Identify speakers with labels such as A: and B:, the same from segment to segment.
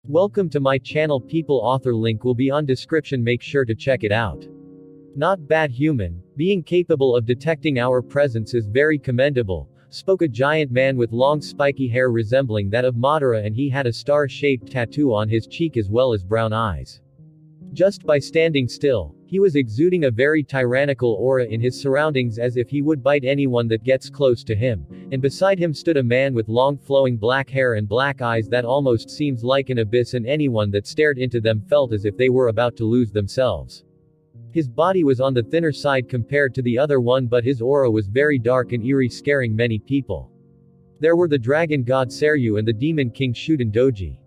A: Welcome to my channel people. Author link will be on description, make sure to check it out. Not bad human, being capable of detecting our presence is very commendable, spoke a giant man with long spiky hair resembling that of Madara, and he had a star-shaped tattoo on his cheek as well as brown eyes. Just by standing still, he was exuding a very tyrannical aura in his surroundings, as if he would bite anyone that gets close to him, and beside him stood a man with long flowing black hair and black eyes that almost seems like an abyss, and anyone that stared into them felt as if they were about to lose themselves. His body was on the thinner side compared to the other one, but his aura was very dark and eerie, scaring many people. There were the dragon god Seryu and the demon king Shuden Doji,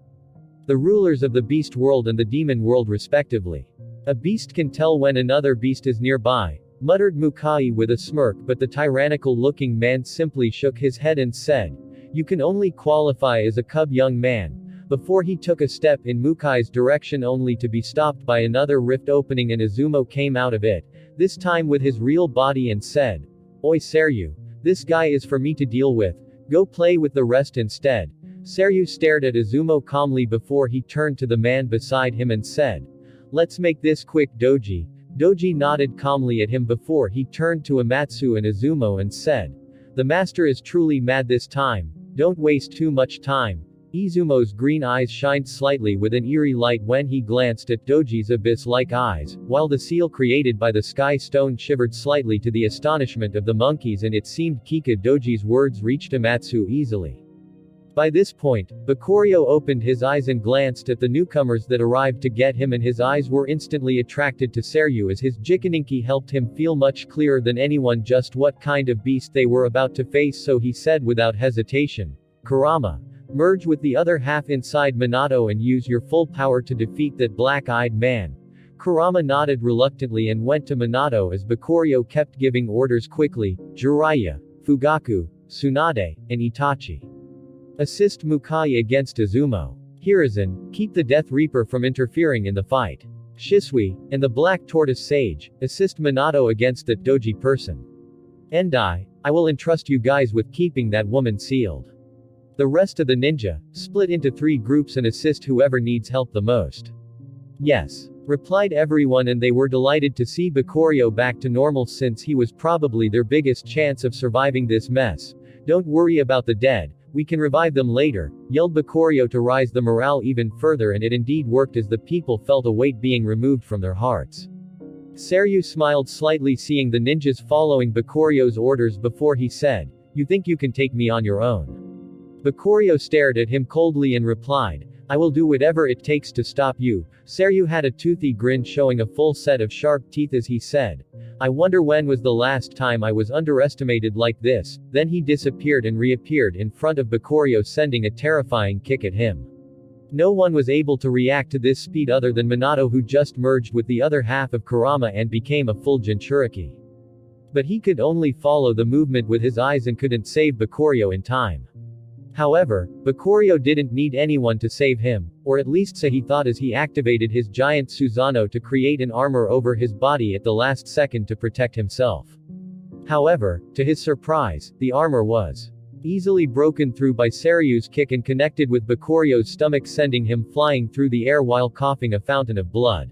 A: the rulers of the beast world and the demon world respectively. A beast can tell when another beast is nearby, muttered Mukai with a smirk, but the tyrannical-looking man simply shook his head and said, "You can only qualify as a cub, young man," before he took a step in Mukai's direction, only to be stopped by another rift opening, and Izumo came out of it, this time with his real body, and said, "Oi Seryu, this guy is for me to deal with, go play with the rest instead." Seryu stared at Izumo calmly before he turned to the man beside him and said, "Let's make this quick, Doji." Doji nodded calmly at him before he turned to Amatsu and Izumo and said, "The master is truly mad this time, don't waste too much time." Izumo's green eyes shined slightly with an eerie light when he glanced at Doji's abyss-like eyes, while the seal created by the sky stone shivered slightly to the astonishment of the monkeys, and it seemed Kika Doji's words reached Amatsu easily. By this point, Bakurio opened his eyes and glanced at the newcomers that arrived to get him, and his eyes were instantly attracted to Seryu, as his Jikaninki helped him feel much clearer than anyone just what kind of beast they were about to face, so he said without hesitation, "Kurama, merge with the other half inside Minato and use your full power to defeat that black-eyed man." Kurama nodded reluctantly and went to Minato as Bakurio kept giving orders quickly, "Jiraiya, Fugaku, Tsunade, and Itachi. Assist Mukai against Izumo. Hiruzen, keep the Death Reaper from interfering in the fight. Shisui, and the Black Tortoise Sage, assist Minato against that Doji person. Endai, I will entrust you guys with keeping that woman sealed. The rest of the ninja, split into 3 groups and assist whoever needs help the most." "Yes," replied everyone, and they were delighted to see Bakurio back to normal, since he was probably their biggest chance of surviving this mess. "Don't worry about the dead, we can revive them later," yelled Bakurio to rise the morale even further, and it indeed worked as the people felt a weight being removed from their hearts. Seryu smiled slightly seeing the ninjas following Bakurio's orders before he said, "You think you can take me on your own?" Bakurio stared at him coldly and replied, "I will do whatever it takes to stop you." Seryu had a toothy grin showing a full set of sharp teeth as he said, "I wonder when was the last time I was underestimated like this." Then he disappeared and reappeared in front of Bakurio, sending a terrifying kick at him. No one was able to react to this speed other than Minato, who just merged with the other half of Kurama and became a full Jinchuriki. But he could only follow the movement with his eyes and couldn't save Bakurio in time. However, Bakurio didn't need anyone to save him, or at least so he thought, as he activated his giant Susanoo to create an armor over his body at the last second to protect himself. However, to his surprise, the armor was easily broken through by Seryu's kick and connected with Bakurio's stomach, sending him flying through the air while coughing a fountain of blood.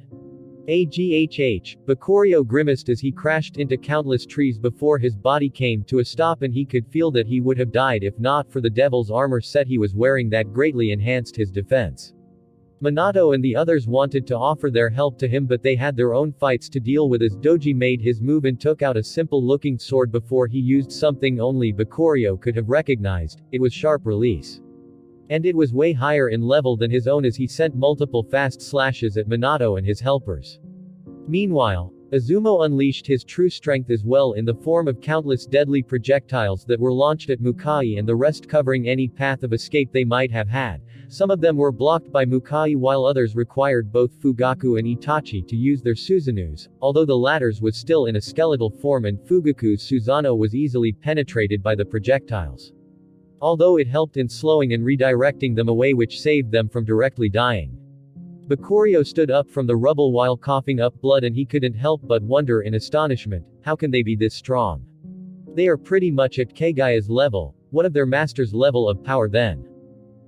A: Aghh, Bakurio grimaced as he crashed into countless trees before his body came to a stop, and he could feel that he would have died if not for the devil's armor set he was wearing that greatly enhanced his defense. Minato and the others wanted to offer their help to him, but they had their own fights to deal with, as Doji made his move and took out a simple-looking sword before he used something only Bakurio could have recognized. It was sharp release. And it was way higher in level than his own, as he sent multiple fast slashes at Minato and his helpers. Meanwhile, Izumo unleashed his true strength as well, in the form of countless deadly projectiles that were launched at Mukai and the rest, covering any path of escape they might have had. Some of them were blocked by Mukai, while others required both Fugaku and Itachi to use their Susanuus, although the latter's was still in a skeletal form and Fugaku's Susanoo was easily penetrated by the projectiles. Although it helped in slowing and redirecting them away, which saved them from directly dying. Bakurio stood up from the rubble while coughing up blood, and he couldn't help but wonder in astonishment, how can they be this strong? They are pretty much at Kagaya's level, one of their master's level of power then.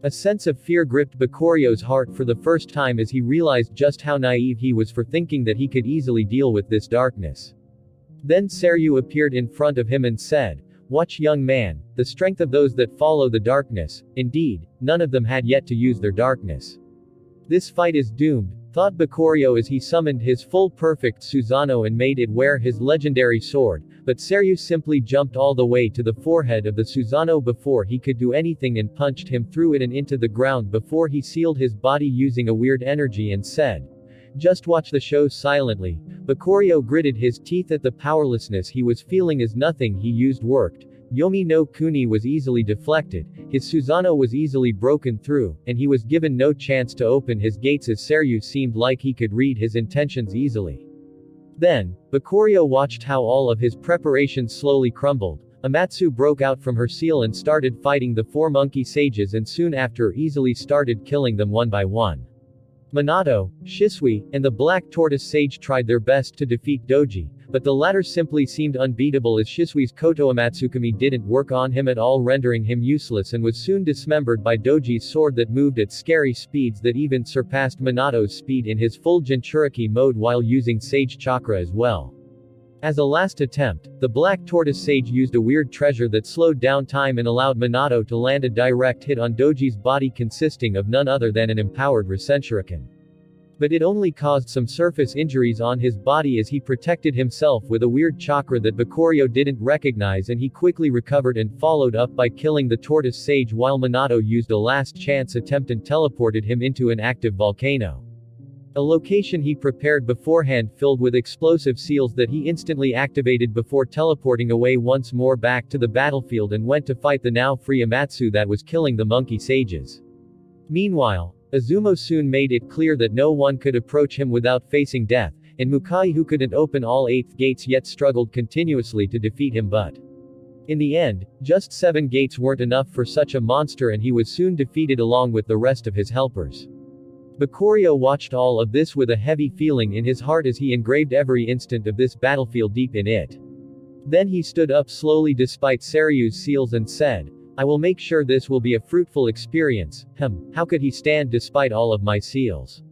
A: A sense of fear gripped Bakuryo's heart for the first time as he realized just how naive he was for thinking that he could easily deal with this darkness. Then Seryu appeared in front of him and said, "Watch, young man, the strength of those that follow the darkness, indeed, none of them had yet to use their darkness. This fight is doomed," thought Bakuryo as he summoned his full perfect Susanoo and made it wear his legendary sword, but Seryu simply jumped all the way to the forehead of the Susanoo before he could do anything and punched him through it and into the ground before he sealed his body using a weird energy and said, "Just watch the show silently." Bakuryo gritted his teeth at the powerlessness he was feeling as nothing he used worked. Yomi no Kuni was easily deflected, his Susanoo was easily broken through, and he was given no chance to open his gates as Seryu seemed like he could read his intentions easily. Then, Bakuryo watched how all of his preparations slowly crumbled. Amatsu broke out from her seal and started fighting the 4 monkey sages and soon after easily started killing them one by one. Minato, Shisui, and the Black Tortoise Sage tried their best to defeat Doji, but the latter simply seemed unbeatable as Shisui's Koto Amatsukami didn't work on him at all, rendering him useless and was soon dismembered by Doji's sword that moved at scary speeds that even surpassed Minato's speed in his full Jinchuriki mode while using Sage Chakra as well. As a last attempt, the Black Tortoise Sage used a weird treasure that slowed down time and allowed Minato to land a direct hit on Doji's body consisting of none other than an empowered Rasenshuriken. But it only caused some surface injuries on his body as he protected himself with a weird chakra that Bakuryo didn't recognize, and he quickly recovered and followed up by killing the Tortoise Sage while Minato used a last chance attempt and teleported him into an active volcano. A location he prepared beforehand filled with explosive seals that he instantly activated before teleporting away once more back to the battlefield and went to fight the now free Amatsu that was killing the monkey sages. Meanwhile, Izumo soon made it clear that no one could approach him without facing death, and Mukai, who couldn't open all 8 gates yet, struggled continuously to defeat him, but in the end, just 7 gates weren't enough for such a monster and he was soon defeated along with the rest of his helpers. Bakuryo watched all of this with a heavy feeling in his heart as he engraved every instant of this battlefield deep in it. Then he stood up slowly despite Seryu's seals and said, "I will make sure this will be a fruitful experience." How could he stand despite all of my seals?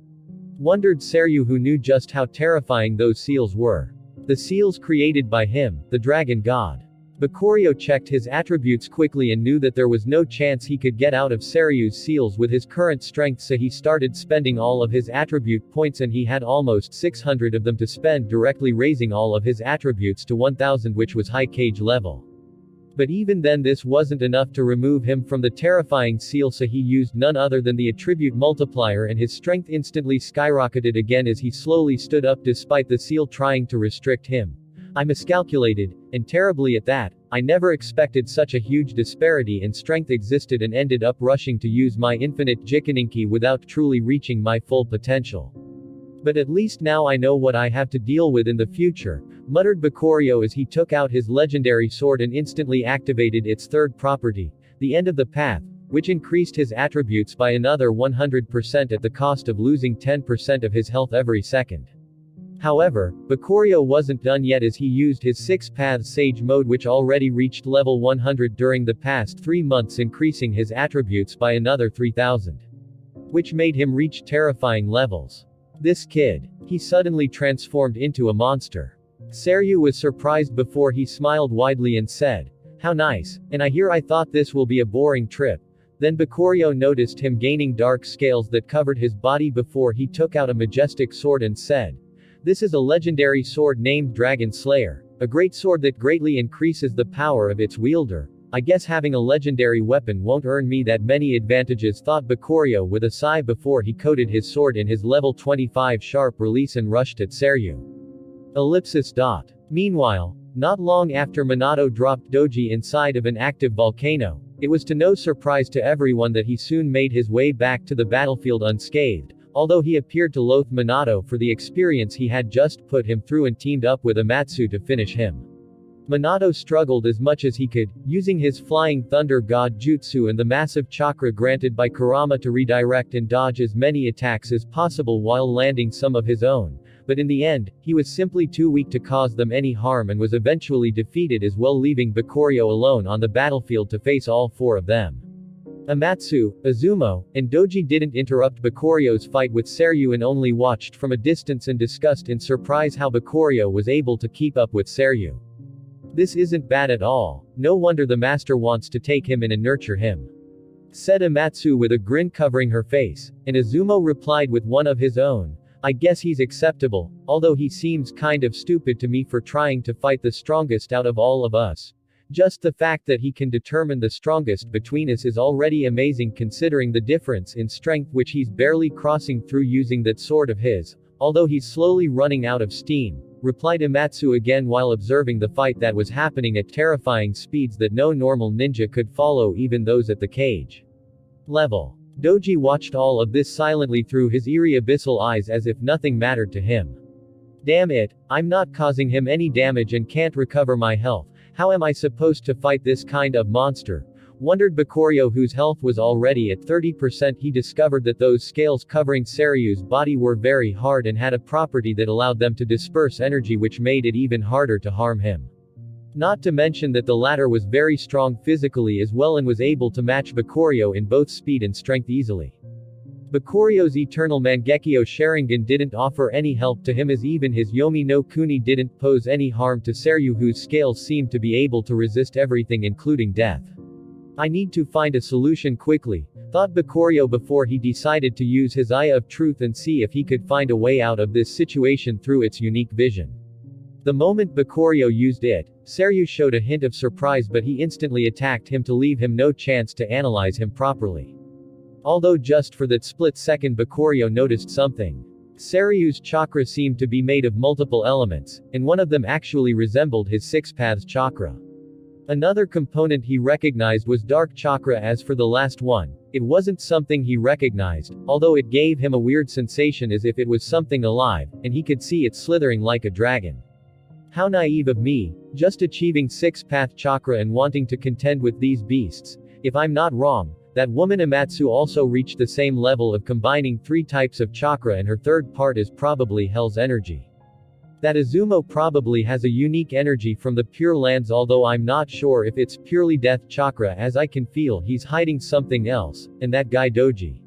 A: Wondered Seryu, who knew just how terrifying those seals were. The seals created by him, the dragon god. Bakuryo checked his attributes quickly and knew that there was no chance he could get out of Seryu's seals with his current strength, so he started spending all of his attribute points, and he had almost 600 of them to spend directly, raising all of his attributes to 1000, which was high cage level. But even then this wasn't enough to remove him from the terrifying seal, so he used none other than the attribute multiplier and his strength instantly skyrocketed again as he slowly stood up despite the seal trying to restrict him. I miscalculated, and terribly at that. I never expected such a huge disparity in strength existed and ended up rushing to use my infinite Jikaninki without truly reaching my full potential. But at least now I know what I have to deal with in the future, muttered Bakuryo as he took out his legendary sword and instantly activated its third property, the end of the path, which increased his attributes by another 100% at the cost of losing 10% of his health every second. However, Bakuryo wasn't done yet as he used his 6-path Sage mode, which already reached level 100 during the past 3 months, increasing his attributes by another 3000. Which made him reach terrifying levels. This kid. He suddenly transformed into a monster. Seryu was surprised before he smiled widely and said, "How nice, and I thought this will be a boring trip." Then Bakuryo noticed him gaining dark scales that covered his body before he took out a majestic sword and said, "This is a legendary sword named Dragon Slayer, a great sword that greatly increases the power of its wielder. I guess having a legendary weapon won't earn me that many advantages," thought Bakuryo with a sigh before he coated his sword in his level 25 sharp release and rushed at Seryu. Meanwhile, not long after Minato dropped Doji inside of an active volcano, it was to no surprise to everyone that he soon made his way back to the battlefield unscathed, although he appeared to loathe Minato for the experience he had just put him through and teamed up with Amatsu to finish him. Minato struggled as much as he could, using his Flying Thunder God Jutsu and the massive chakra granted by Kurama to redirect and dodge as many attacks as possible while landing some of his own, but in the end, he was simply too weak to cause them any harm and was eventually defeated as well, leaving Bakuryo alone on the battlefield to face all 4 of them. Amatsu, Izumo, and Doji didn't interrupt Bakuryo's fight with Seryu and only watched from a distance and discussed in surprise how Bakuryo was able to keep up with Seryu. This isn't bad at all. No wonder the master wants to take him in and nurture him, said Amatsu with a grin covering her face, and Izumo replied with one of his own. I guess he's acceptable, although he seems kind of stupid to me for trying to fight the strongest out of all of us. Just the fact that he can determine the strongest between us is already amazing considering the difference in strength which he's barely crossing through using that sword of his, although he's slowly running out of steam, replied Amatsu again while observing the fight that was happening at terrifying speeds that no normal ninja could follow, even those at the cage level. Doji watched all of this silently through his eerie abyssal eyes as if nothing mattered to him. Damn it, I'm not causing him any damage and can't recover my health. How am I supposed to fight this kind of monster? Wondered Bakuryo, whose health was already at 30%. He discovered that those scales covering Seryu's body were very hard and had a property that allowed them to disperse energy, which made it even harder to harm him. Not to mention that the latter was very strong physically as well and was able to match Bakuryo in both speed and strength easily. Bakuryo's eternal Mangekyo Sharingan didn't offer any help to him, as even his Yomi no Kuni didn't pose any harm to Seryu, whose scales seemed to be able to resist everything including death. I need to find a solution quickly, thought Bakuryo before he decided to use his Eye of Truth and see if he could find a way out of this situation through its unique vision. The moment Bakuryo used it, Seryu showed a hint of surprise, but he instantly attacked him to leave him no chance to analyze him properly. Although just for that split second Bakuryo noticed something. Seryu's chakra seemed to be made of multiple elements, and one of them actually resembled his six paths chakra. Another component he recognized was dark chakra. As for the last one, it wasn't something he recognized, although it gave him a weird sensation as if it was something alive, and he could see it slithering like a dragon. How naive of me, just achieving six-path chakra and wanting to contend with these beasts. If I'm not wrong, that woman Amatsu also reached the same level of combining three types of chakra, and her third part is probably Hell's energy. That Izumo probably has a unique energy from the Pure Lands, although I'm not sure if it's purely Death chakra, as I can feel he's hiding something else, and that guy Doji.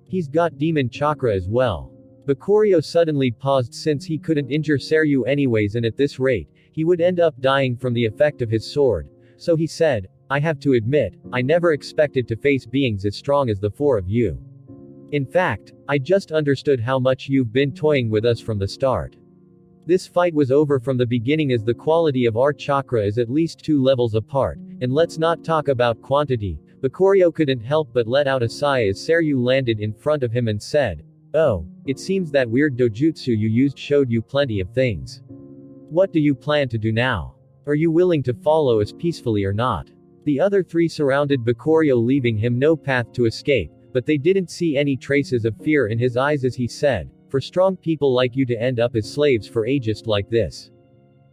A: He's got Demon chakra as well. Bakuryo suddenly paused since he couldn't injure Seryu anyways, and at this rate, he would end up dying from the effect of his sword. So he said, I have to admit, I never expected to face beings as strong as the four of you. In fact, I just understood how much you've been toying with us from the start. This fight was over from the beginning, as the quality of our chakra is at least 2 levels apart, and let's not talk about quantity. Bakuryo couldn't help but let out a sigh as Seryu landed in front of him and said, Oh, it seems that weird dojutsu you used showed you plenty of things. What do you plan to do now? Are you willing to follow us peacefully or not? The other three surrounded Bakuryo, leaving him no path to escape, but they didn't see any traces of fear in his eyes as he said, For strong people like you to end up as slaves for ageist like this.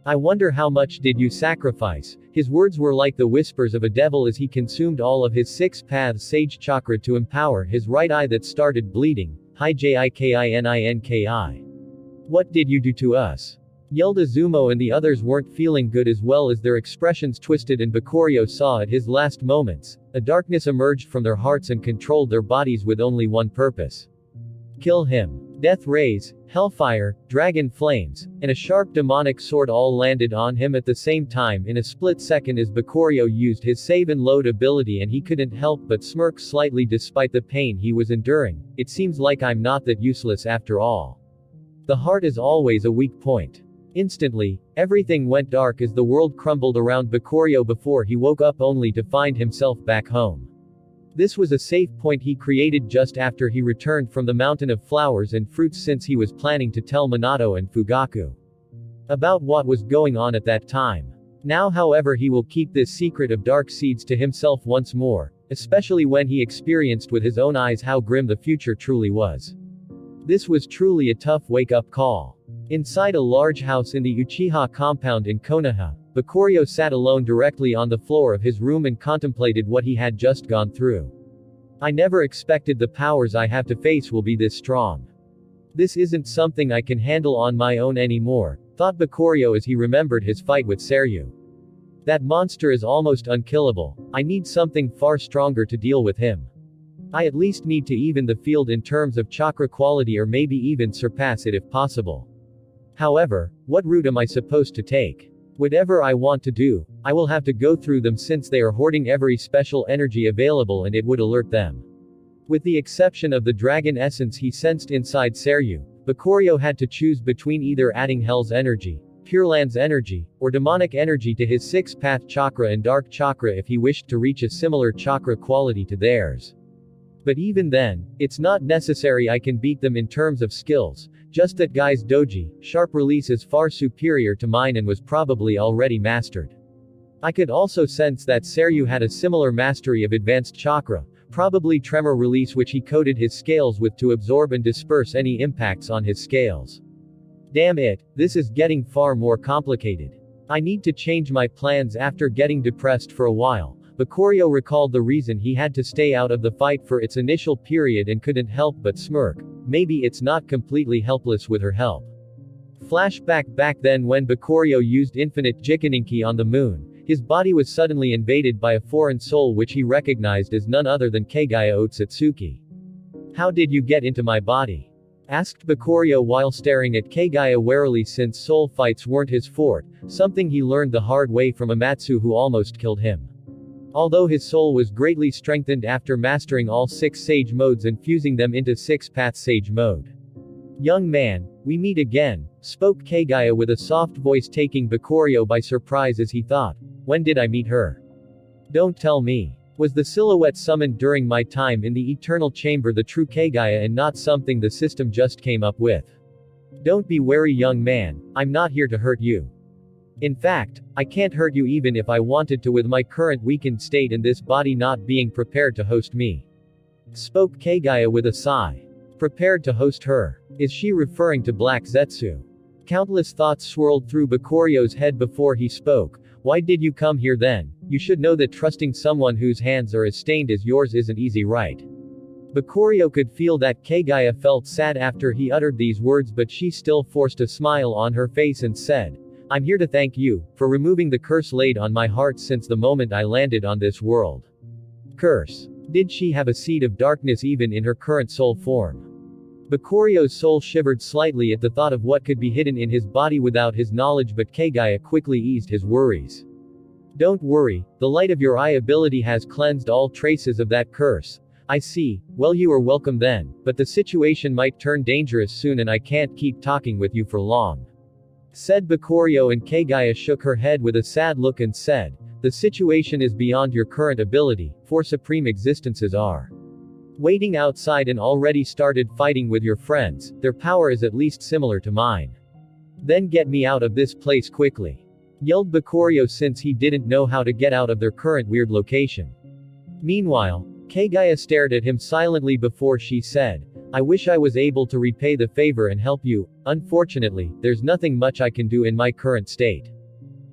A: I wonder how much did you sacrifice? His words were like the whispers of a devil as he consumed all of his 6 paths sage chakra to empower his right eye that started bleeding. Hi Jikininki. What did you do to us? Yelled Izumo, and the others weren't feeling good as well as their expressions twisted, and Bakuryo saw at his last moments, a darkness emerged from their hearts and controlled their bodies with only one purpose. Kill him. Death rays, hellfire, dragon flames, and a sharp demonic sword all landed on him at the same time in a split second as Bakuryo used his save and load ability, and he couldn't help but smirk slightly despite the pain he was enduring. It seems like I'm not that useless after all. The heart is always a weak point. Instantly, everything went dark as the world crumbled around Bakuryo before he woke up only to find himself back home. This was a safe point he created just after he returned from the Mountain of Flowers and Fruits, since he was planning to tell Minato and Fugaku about what was going on at that time. Now, however, he will keep this secret of dark seeds to himself once more, especially when he experienced with his own eyes how grim the future truly was. This was truly a tough wake-up call. Inside a large house in the Uchiha compound in Konoha, Bakuryo sat alone directly on the floor of his room and contemplated what he had just gone through. I never expected the powers I have to face will be this strong. This isn't something I can handle on my own anymore, thought Bakuryo as he remembered his fight with Seryu. That monster is almost unkillable. I need something far stronger to deal with him. I at least need to even the field in terms of chakra quality or maybe even surpass it if possible. However, what route am I supposed to take? Whatever I want to do, I will have to go through them since they are hoarding every special energy available and it would alert them. With the exception of the dragon essence he sensed inside Seryu, Bakurio had to choose between either adding Hell's energy, Pure Land's energy, or demonic energy to his six-path chakra and dark chakra if he wished to reach a similar chakra quality to theirs. But even then, it's not necessary I can beat them in terms of skills, just that Guy's doji, sharp release is far superior to mine and was probably already mastered. I could also sense that Seryu had a similar mastery of advanced chakra, probably tremor release which he coated his scales with to absorb and disperse any impacts on his scales. Damn it, this is getting far more complicated. I need to change my plans after getting depressed for a while. Bakurio recalled the reason he had to stay out of the fight for its initial period and couldn't help but smirk. Maybe it's not completely helpless with her help. Flashback back then when Bakurio used infinite Jikaninki on the moon, his body was suddenly invaded by a foreign soul which he recognized as none other than Keigaya Otsutsuki. How did you get into my body? Asked Bakurio while staring at Keigaya warily since soul fights weren't his forte, something he learned the hard way from Amatsu who almost killed him. Although his soul was greatly strengthened after mastering all 6 sage modes and fusing them into 6-path sage mode. Young man, we meet again, spoke Keigaya with a soft voice taking Bakurio by surprise as he thought, when did I meet her? Don't tell me. Was the silhouette summoned during my time in the Eternal Chamber the true Keigaya and not something the system just came up with? Don't be wary young man, I'm not here to hurt you. In fact, I can't hurt you even if I wanted to with my current weakened state and this body not being prepared to host me. Spoke Keigaya with a sigh. Prepared to host her. Is she referring to Black Zetsu? Countless thoughts swirled through Bakurio's head before he spoke. Why did you come here then? You should know that trusting someone whose hands are as stained as yours isn't easy, right? Bakurio could feel that Keigaya felt sad after he uttered these words, but she still forced a smile on her face and said, I'm here to thank you, for removing the curse laid on my heart since the moment I landed on this world. Curse. Did she have a seed of darkness even in her current soul form? Bakurio's soul shivered slightly at the thought of what could be hidden in his body without his knowledge, but Keigaya quickly eased his worries. Don't worry, the light of your eye ability has cleansed all traces of that curse. I see, well you are welcome then, but the situation might turn dangerous soon and I can't keep talking with you for long. Said Bakurio, and Keigaya shook her head with a sad look and said, the situation is beyond your current ability, 4 supreme existences are waiting outside and already started fighting with your friends, their power is at least similar to mine. Then get me out of this place quickly. Yelled Bakurio since he didn't know how to get out of their current weird location. Meanwhile, Keigaya stared at him silently before she said, I wish I was able to repay the favor and help you, unfortunately, there's nothing much I can do in my current state.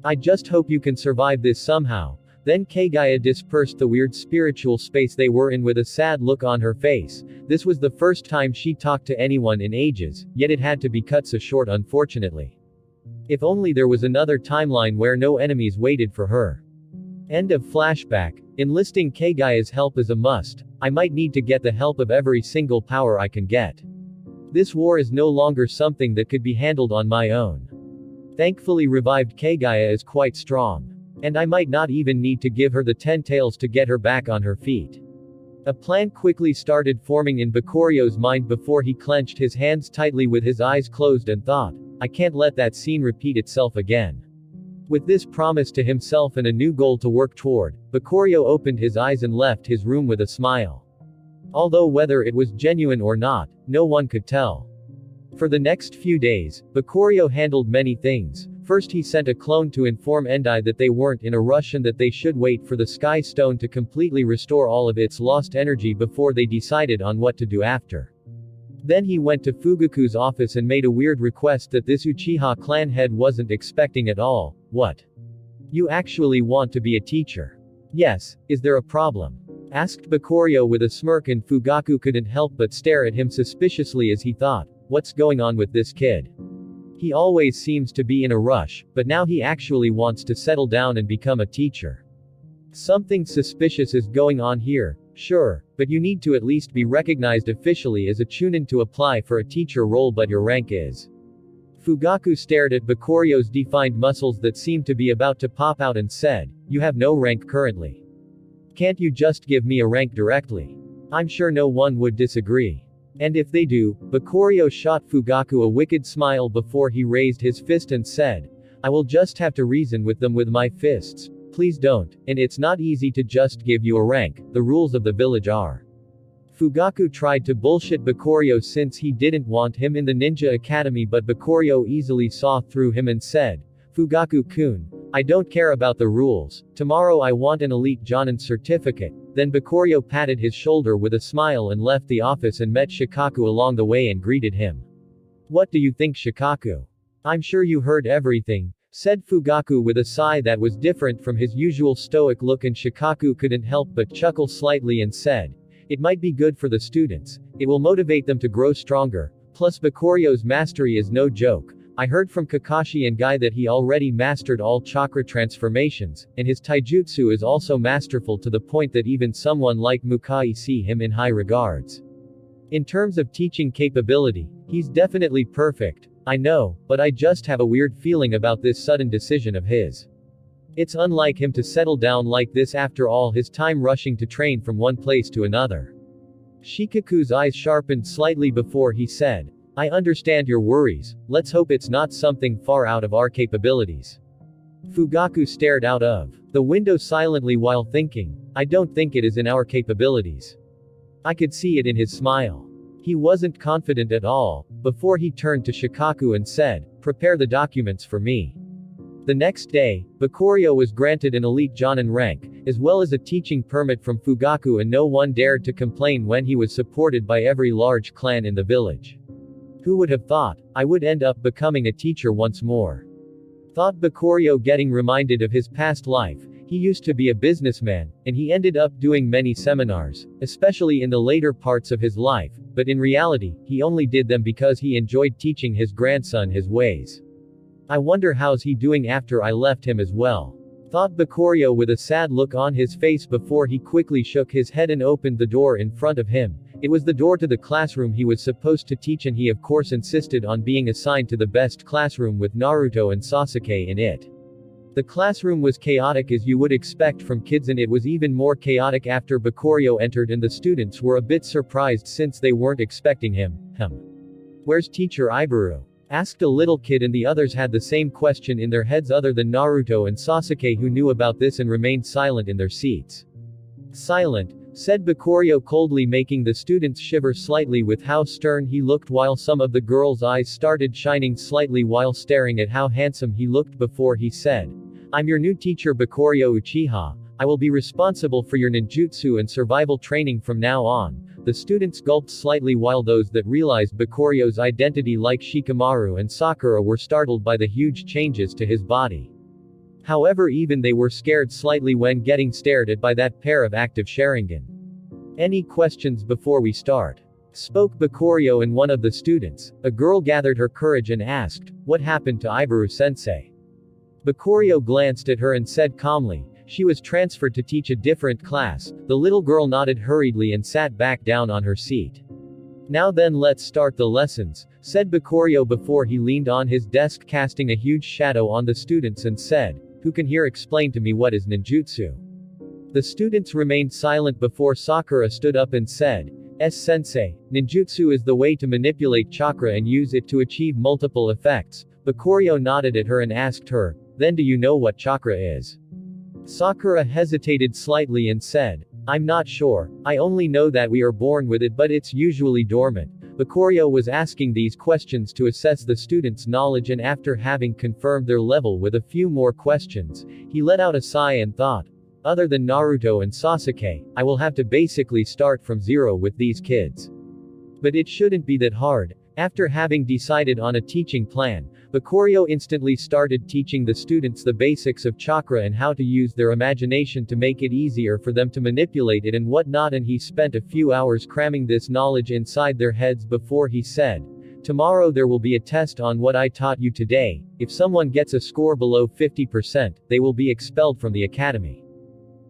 A: I just hope you can survive this somehow. Then Keigaya dispersed the weird spiritual space they were in with a sad look on her face. This was the first time she talked to anyone in ages, yet it had to be cut so short unfortunately. If only there was another timeline where no enemies waited for her. End of flashback. Enlisting Keigaya's help is a must. I might need to get the help of every single power I can get. This war is no longer something that could be handled on my own. Thankfully revived Keigaya is quite strong. And I might not even need to give her the 10 tails to get her back on her feet. A plan quickly started forming in Bakurio's mind before he clenched his hands tightly with his eyes closed and thought, I can't let that scene repeat itself again. With this promise to himself and a new goal to work toward, Bakurio opened his eyes and left his room with a smile. Although whether it was genuine or not, no one could tell. For the next few days, Bakurio handled many things. First he sent a clone to inform Endai that they weren't in a rush and that they should wait for the Sky Stone to completely restore all of its lost energy before they decided on what to do after. Then he went to Fugaku's office and made a weird request that this Uchiha clan head wasn't expecting at all. What? You actually want to be a teacher? Yes, is there a problem? Asked Bakurio with a smirk, and Fugaku couldn't help but stare at him suspiciously as he thought, what's going on with this kid? He always seems to be in a rush, but now he actually wants to settle down and become a teacher. Something suspicious is going on here, sure, but you need to at least be recognized officially as a chunin to apply for a teacher role, but your rank is. Fugaku stared at Bakuryo's defined muscles that seemed to be about to pop out and said, "You have no rank currently. Can't you just give me a rank directly? I'm sure no one would disagree." And if they do, Bakuryo shot Fugaku a wicked smile before he raised his fist and said, "I will just have to reason with them with my fists. Please don't, and it's not easy to just give you a rank, the rules of the village are." Fugaku tried to bullshit Bakuryo since he didn't want him in the ninja academy, but Bakuryo easily saw through him and said, "Fugaku-kun, I don't care about the rules, tomorrow I want an elite Jonin certificate." Then Bakuryo patted his shoulder with a smile and left the office and met Shikaku along the way and greeted him. "What do you think, Shikaku? I'm sure you heard everything," said Fugaku with a sigh that was different from his usual stoic look, and Shikaku couldn't help but chuckle slightly and said, "It might be good for the students. It will motivate them to grow stronger. Plus Bakuryo's mastery is no joke. I heard from Kakashi and Guy that he already mastered all chakra transformations, and his taijutsu is also masterful to the point that even someone like Mukai see him in high regards. In terms of teaching capability, he's definitely perfect. I know, but I just have a weird feeling about this sudden decision of his. It's unlike him to settle down like this after all his time rushing to train from one place to another." Shikaku's eyes sharpened slightly before he said, "I understand your worries, let's hope it's not something far out of our capabilities." Fugaku stared out of the window silently while thinking, "I don't think it is in our capabilities." I could see it in his smile. He wasn't confident at all, before he turned to Shikaku and said, "Prepare the documents for me." The next day, Bakuryo was granted an elite Jonin rank, as well as a teaching permit from Fugaku, and no one dared to complain when he was supported by every large clan in the village. Who would have thought I would end up becoming a teacher once more? Thought Bakuryo, getting reminded of his past life. He used to be a businessman, and he ended up doing many seminars, especially in the later parts of his life, but in reality, he only did them because he enjoyed teaching his grandson his ways. I wonder how's he doing after I left him as well. Thought Bakuryo with a sad look on his face before he quickly shook his head and opened the door in front of him. It was the door to the classroom he was supposed to teach, and he of course insisted on being assigned to the best classroom with Naruto and Sasuke in it. The classroom was chaotic as you would expect from kids, and it was even more chaotic after Bakuryo entered, and the students were a bit surprised since they weren't expecting him. "Where's Teacher Iburu?" asked a little kid, and the others had the same question in their heads other than Naruto and Sasuke, who knew about this and remained silent in their seats. "Silent," said Bakuryo coldly, making the students shiver slightly with how stern he looked, while some of the girls' eyes started shining slightly while staring at how handsome he looked before he said, "I'm your new teacher, Bakuryo Uchiha. I will be responsible for your ninjutsu and survival training from now on." The students gulped slightly, while those that realized Bakuryo's identity like Shikamaru and Sakura were startled by the huge changes to his body. However, even they were scared slightly when getting stared at by that pair of active Sharingan. "Any questions before we start?" spoke Bakuryo, and one of the students, a girl, gathered her courage and asked, "What happened to Iburu-sensei?" Bakuryo glanced at her and said calmly, "She was transferred to teach a different class." The little girl nodded hurriedly and sat back down on her seat. "Now then, let's start the lessons," said Bakuryo before he leaned on his desk, casting a huge shadow on the students, and said, "Who can here explain to me what is ninjutsu?" The students remained silent before Sakura stood up and said, "Sensei, ninjutsu is the way to manipulate chakra and use it to achieve multiple effects." Bakuryo nodded at her and asked her, "Then do you know what chakra is?" Sakura hesitated slightly and said, "I'm not sure. I only know that we are born with it, but it's usually dormant." Bakuryo was asking these questions to assess the students' knowledge, and after having confirmed their level with a few more questions, he let out a sigh and thought, "Other than Naruto and Sasuke, I will have to basically start from zero with these kids. But it shouldn't be that hard." After having decided on a teaching plan, Bakuryo instantly started teaching the students the basics of chakra and how to use their imagination to make it easier for them to manipulate it and whatnot, and he spent a few hours cramming this knowledge inside their heads before he said, Tomorrow there will be a test on what I taught you today. If someone gets a score below 50%, they will be expelled from the academy.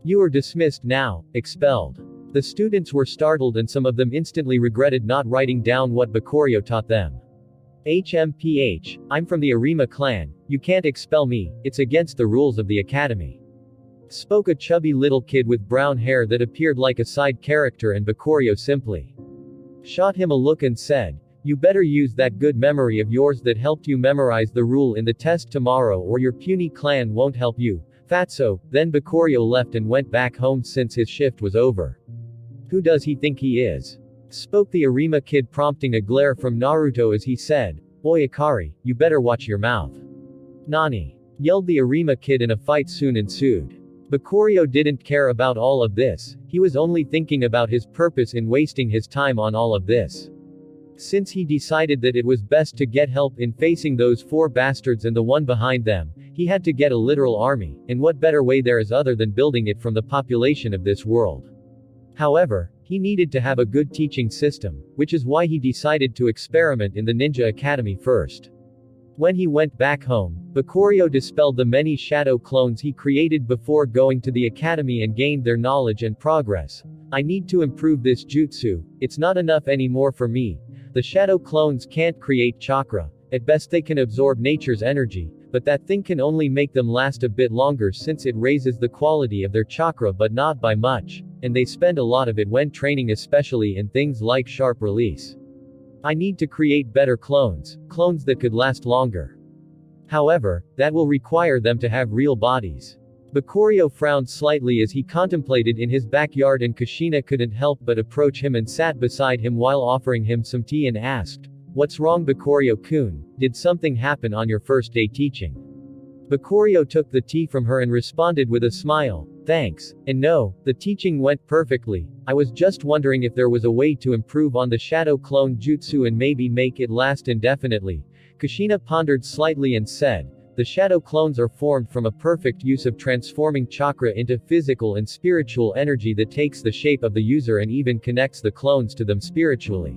A: You are dismissed now, expelled. The students were startled and some of them instantly regretted not writing down what Bakurio taught them. HMPH, I'm from the Arima clan, you can't expel me, it's against the rules of the academy. Spoke a chubby little kid with brown hair that appeared like a side character, and Bakurio simply shot him a look and said, you better use that good memory of yours that helped you memorize the rule in the test tomorrow or your puny clan won't help you, fatso. Then Bakurio left and went back home since his shift was over. Who does he think he is? Spoke the Arima kid, prompting a glare from Naruto as he said, Oi Akari, you better watch your mouth. Nani? Yelled the Arima kid, and a fight soon ensued. Bakurio didn't care about all of this, he was only thinking about his purpose in wasting his time on all of this. Since he decided that it was best to get help in facing those four bastards and the one behind them, he had to get a literal army, and what better way there is other than building it from the population of this world. However, he needed to have a good teaching system, which is why he decided to experiment in the Ninja Academy first. When he went back home, Bakurio dispelled the many shadow clones he created before going to the academy and gained their knowledge and progress. I need to improve this jutsu, it's not enough anymore for me. The shadow clones can't create chakra, at best they can absorb nature's energy, but that thing can only make them last a bit longer since it raises the quality of their chakra but not by much, and they spend a lot of it when training, especially in things like sharp release. I need to create better clones that could last longer. However, that will require them to have real bodies. Bakurio frowned slightly as he contemplated in his backyard, and Kushina couldn't help but approach him and sat beside him while offering him some tea and asked, What's wrong Bakurio-kun, did something happen on your first day teaching? Bakurio took the tea from her and responded with a smile, Thanks, and no, the teaching went perfectly. I was just wondering if there was a way to improve on the shadow clone jutsu and maybe make it last indefinitely. Kushina pondered slightly and said, The shadow clones are formed from a perfect use of transforming chakra into physical and spiritual energy that takes the shape of the user and even connects the clones to them spiritually.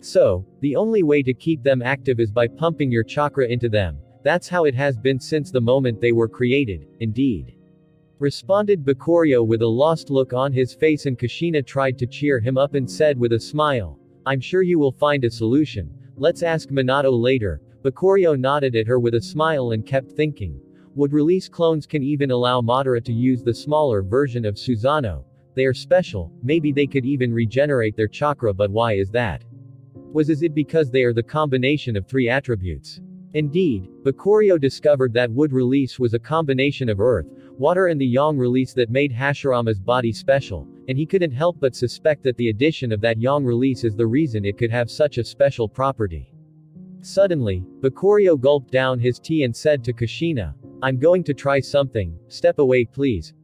A: So, the only way to keep them active is by pumping your chakra into them. That's how it has been since the moment they were created, indeed. Responded Bakurio with a lost look on his face, and Kushina tried to cheer him up and said with a smile, I'm sure you will find a solution. Let's ask Minato later. Bakurio nodded at her with a smile and kept thinking. Would release clones can even allow Madara to use the smaller version of Susanoo. They are special, maybe they could even regenerate their chakra, but why is that? Was it because they are the combination of three attributes? Indeed, Bakurio discovered that wood release was a combination of earth, water and the yang release that made Hashirama's body special, and he couldn't help but suspect that the addition of that yang release is the reason it could have such a special property. Suddenly, Bakurio gulped down his tea and said to Kushina, I'm going to try something, step away please,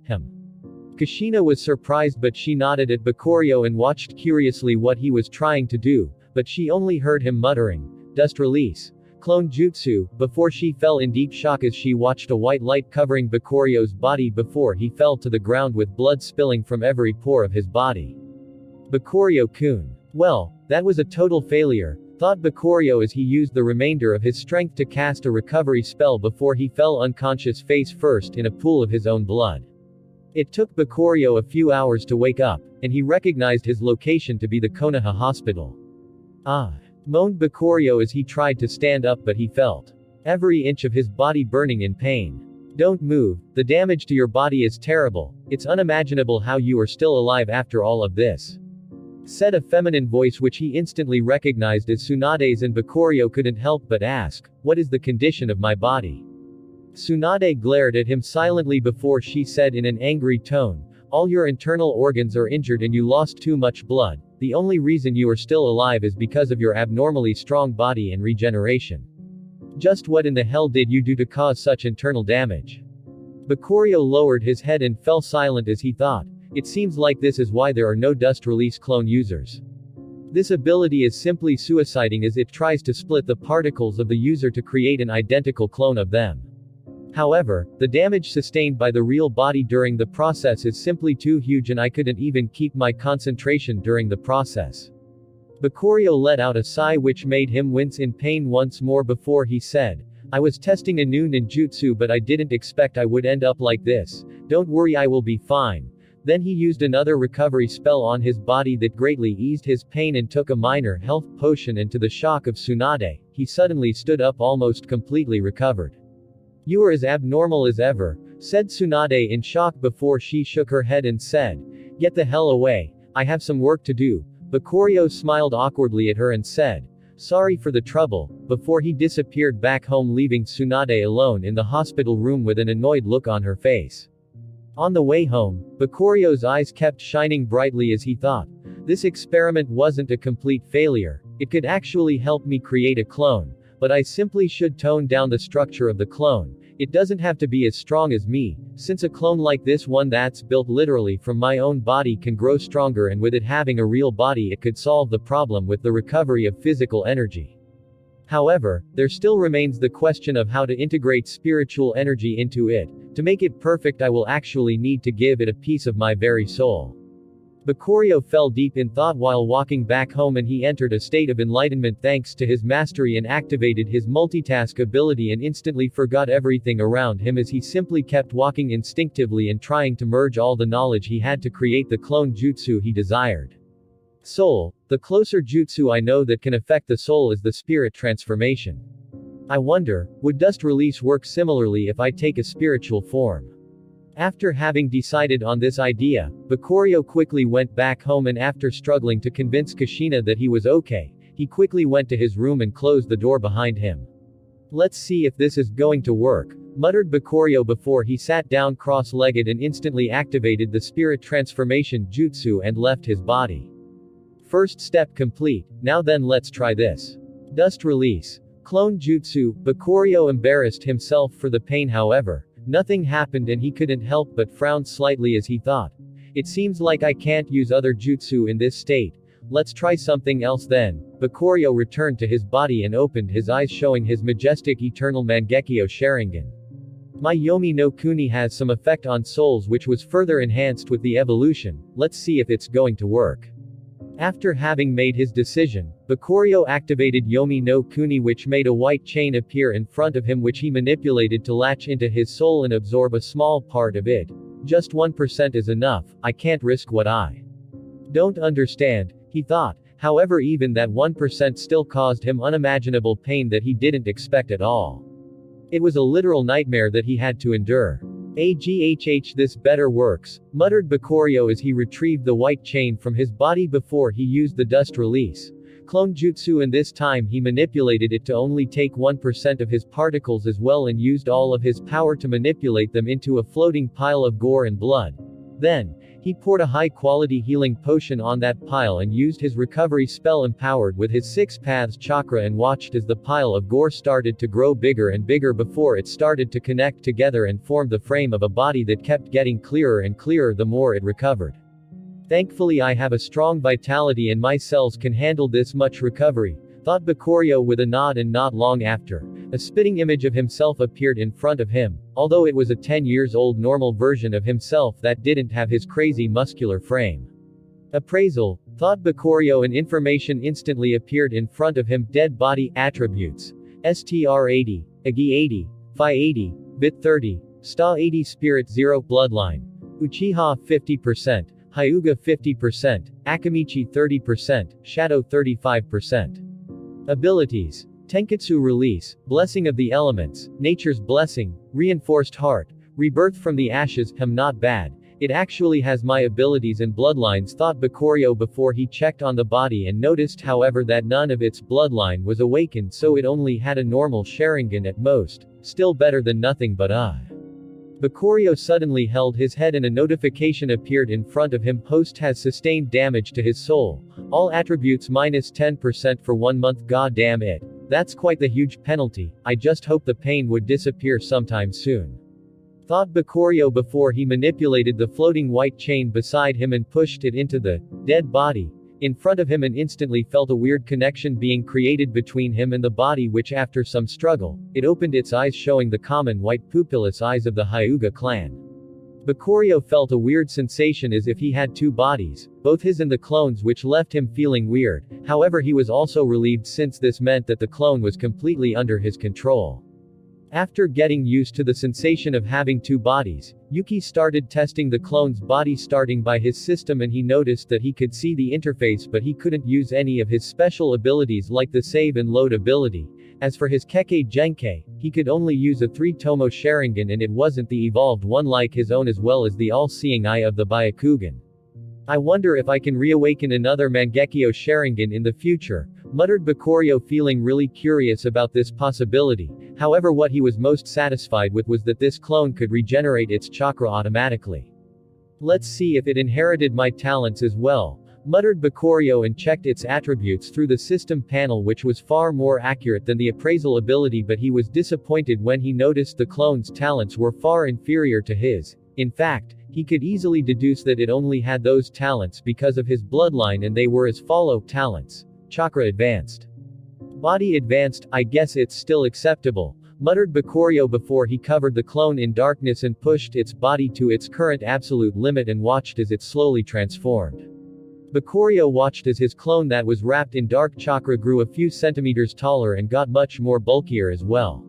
A: Kushina was surprised, but she nodded at Bakurio and watched curiously what he was trying to do, but she only heard him muttering, Dust release. Clone jutsu, before she fell in deep shock as she watched a white light covering Bakurio's body before he fell to the ground with blood spilling from every pore of his body. Bakurio-kun. Well, that was a total failure, thought Bakurio as he used the remainder of his strength to cast a recovery spell before he fell unconscious face first in a pool of his own blood. It took Bakurio a few hours to wake up, and he recognized his location to be the Konoha hospital. Moaned Bakurio as he tried to stand up, but he felt every inch of his body burning in pain. Don't move, the damage to your body is terrible, it's unimaginable how you are still alive after all of this. Said a feminine voice which he instantly recognized as Tsunade's, and Bakurio couldn't help but ask, What is the condition of my body? Tsunade glared at him silently before she said in an angry tone, All your internal organs are injured and you lost too much blood. The only reason you are still alive is because of your abnormally strong body and regeneration. Just what in the hell did you do to cause such internal damage? Bakurio lowered his head and fell silent as he thought, it seems like this is why there are no dust release clone users. This ability is simply suiciding as it tries to split the particles of the user to create an identical clone of them. However, the damage sustained by the real body during the process is simply too huge and I couldn't even keep my concentration during the process. Bakurio let out a sigh which made him wince in pain once more before he said, I was testing a new ninjutsu but I didn't expect I would end up like this. Don't worry, I will be fine. Then he used another recovery spell on his body that greatly eased his pain and took a minor health potion, and to the shock of Tsunade, he suddenly stood up almost completely recovered. You are as abnormal as ever, said Tsunade in shock before she shook her head and said, get the hell away, I have some work to do. Bakurio smiled awkwardly at her and said, sorry for the trouble, before he disappeared back home, leaving Tsunade alone in the hospital room with an annoyed look on her face. On the way home, Bakurio's eyes kept shining brightly as he thought, this experiment wasn't a complete failure, it could actually help me create a clone, but I simply should tone down the structure of the clone. It doesn't have to be as strong as me, since a clone like this one that's built literally from my own body can grow stronger, and with it having a real body it could solve the problem with the recovery of physical energy. However, there still remains the question of how to integrate spiritual energy into it. To make it perfect I will actually need to give it a piece of my very soul. Bakurio fell deep in thought while walking back home, and he entered a state of enlightenment thanks to his mastery and activated his multitask ability and instantly forgot everything around him as he simply kept walking instinctively and trying to merge all the knowledge he had to create the clone jutsu he desired. Soul, the closer jutsu I know that can affect the soul is the spirit transformation. I wonder, would dust release work similarly if I take a spiritual form? After having decided on this idea, Bakurio quickly went back home, and after struggling to convince Kushina that he was okay, he quickly went to his room and closed the door behind him. Let's see if this is going to work, muttered Bakurio before he sat down cross-legged and instantly activated the spirit transformation jutsu and left his body. First step complete, now then let's try this. Dust release. Clone jutsu. Bakurio embarrassed himself for the pain, however, nothing happened and he couldn't help but frown slightly as he thought. It seems like I can't use other jutsu in this state. Let's try something else then. Bakurio returned to his body and opened his eyes, showing his majestic eternal Mangekyo Sharingan. My Yomi no Kuni has some effect on souls which was further enhanced with the evolution. Let's see if it's going to work. After having made his decision, Bakurio activated Yomi no Kuni, which made a white chain appear in front of him which he manipulated to latch into his soul and absorb a small part of it. Just 1% is enough, I can't risk what I don't understand, he thought. However, even that 1% still caused him unimaginable pain that he didn't expect at all. It was a literal nightmare that he had to endure. Aghh, this better works, muttered Bakurio as he retrieved the white chain from his body before he used the dust release clone jutsu, and this time he manipulated it to only take 1% of his particles as well and used all of his power to manipulate them into a floating pile of gore and blood. Then, he poured a high-quality healing potion on that pile and used his recovery spell empowered with his 6 paths chakra and watched as the pile of gore started to grow bigger and bigger before it started to connect together and formed the frame of a body that kept getting clearer and clearer the more it recovered. Thankfully I have a strong vitality and my cells can handle this much recovery, thought Bakurio with a nod, and not long after, a spitting image of himself appeared in front of him, although it was a 10 years old normal version of himself that didn't have his crazy muscular frame. Appraisal, thought Bakurio, and information instantly appeared in front of him. Dead body, attributes. STR 80, Agi 80, Phi 80, Bit 30, Sta 80, Spirit 0, Bloodline. Uchiha 50%, Hyuga 50%, Akamichi 30%, Shadow 35%. Abilities. Tenketsu release, Blessing of the Elements, Nature's Blessing, Reinforced Heart, Rebirth from the Ashes. Not bad. It actually has my abilities and bloodlines, thought Bakurio before he checked on the body and noticed however that none of its bloodline was awakened, so it only had a normal Sharingan at most. Still better than nothing, but Bakurio suddenly held his head and a notification appeared in front of him. Host has sustained damage to his soul. All attributes minus 10% for 1 month. God damn it. That's quite the huge penalty. I just hope the pain would disappear sometime soon, thought Bakurio before he manipulated the floating white chain beside him and pushed it into the dead body in front of him, and instantly felt a weird connection being created between him and the body, which after some struggle, it opened its eyes, showing the common white pupilless eyes of the Hyuga clan. Bakurio felt a weird sensation as if he had two bodies, both his and the clone's, which left him feeling weird. However, he was also relieved since this meant that the clone was completely under his control. After getting used to the sensation of having two bodies, Yuki started testing the clone's body starting by his system, and he noticed that he could see the interface but he couldn't use any of his special abilities like the save and load ability. As for his Kekkei Genkei, he could only use a 3-Tomo Sharingan, and it wasn't the evolved one like his own, as well as the all-seeing eye of the Byakugan. I wonder if I can reawaken another Mangekyo Sharingan in the future, muttered Bakurio, feeling really curious about this possibility. However, what he was most satisfied with was that this clone could regenerate its chakra automatically. Let's see if it inherited my talents as well, muttered Bakurio, and checked its attributes through the system panel, which was far more accurate than the appraisal ability, but he was disappointed when he noticed the clone's talents were far inferior to his. In fact, he could easily deduce that it only had those talents because of his bloodline, and they were as follow: talents. Chakra advanced. Body advanced. I guess it's still acceptable, muttered Bakurio before he covered the clone in darkness and pushed its body to its current absolute limit and watched as it slowly transformed. Bakurio watched as his clone that was wrapped in dark chakra grew a few centimeters taller and got much more bulkier as well.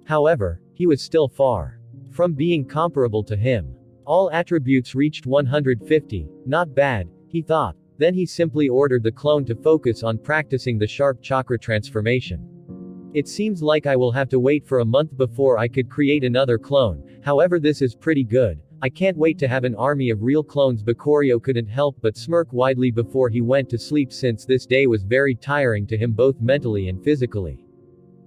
A: However, he was still far from being comparable to him. All attributes reached 150, not bad, he thought. Then he simply ordered the clone to focus on practicing the sharp chakra transformation. It seems like I will have to wait for a month before I could create another clone. However, this is pretty good. I can't wait to have an army of real clones. Bakurio couldn't help but smirk widely before he went to sleep, since this day was very tiring to him both mentally and physically.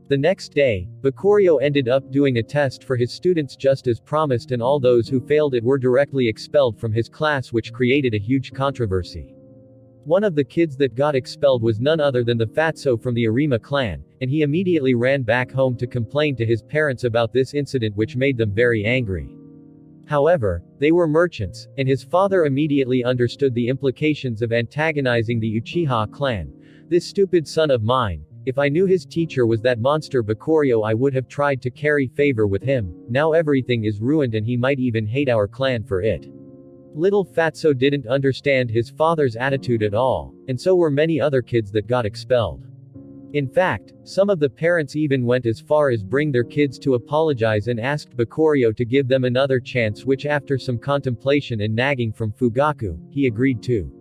A: The next day, Bakurio ended up doing a test for his students just as promised, and all those who failed it were directly expelled from his class, which created a huge controversy. One of the kids that got expelled was none other than the Fatso from the Arima clan, and he immediately ran back home to complain to his parents about this incident, which made them very angry. However, they were merchants, and his father immediately understood the implications of antagonizing the Uchiha clan. This stupid son of mine. If I knew his teacher was that monster Bakurio, I would have tried to carry favor with him. Now everything is ruined and he might even hate our clan for it. Little Fatso didn't understand his father's attitude at all, and so were many other kids that got expelled. In fact, some of the parents even went as far as bring their kids to apologize and asked Bakurio to give them another chance, which after some contemplation and nagging from Fugaku, he agreed to.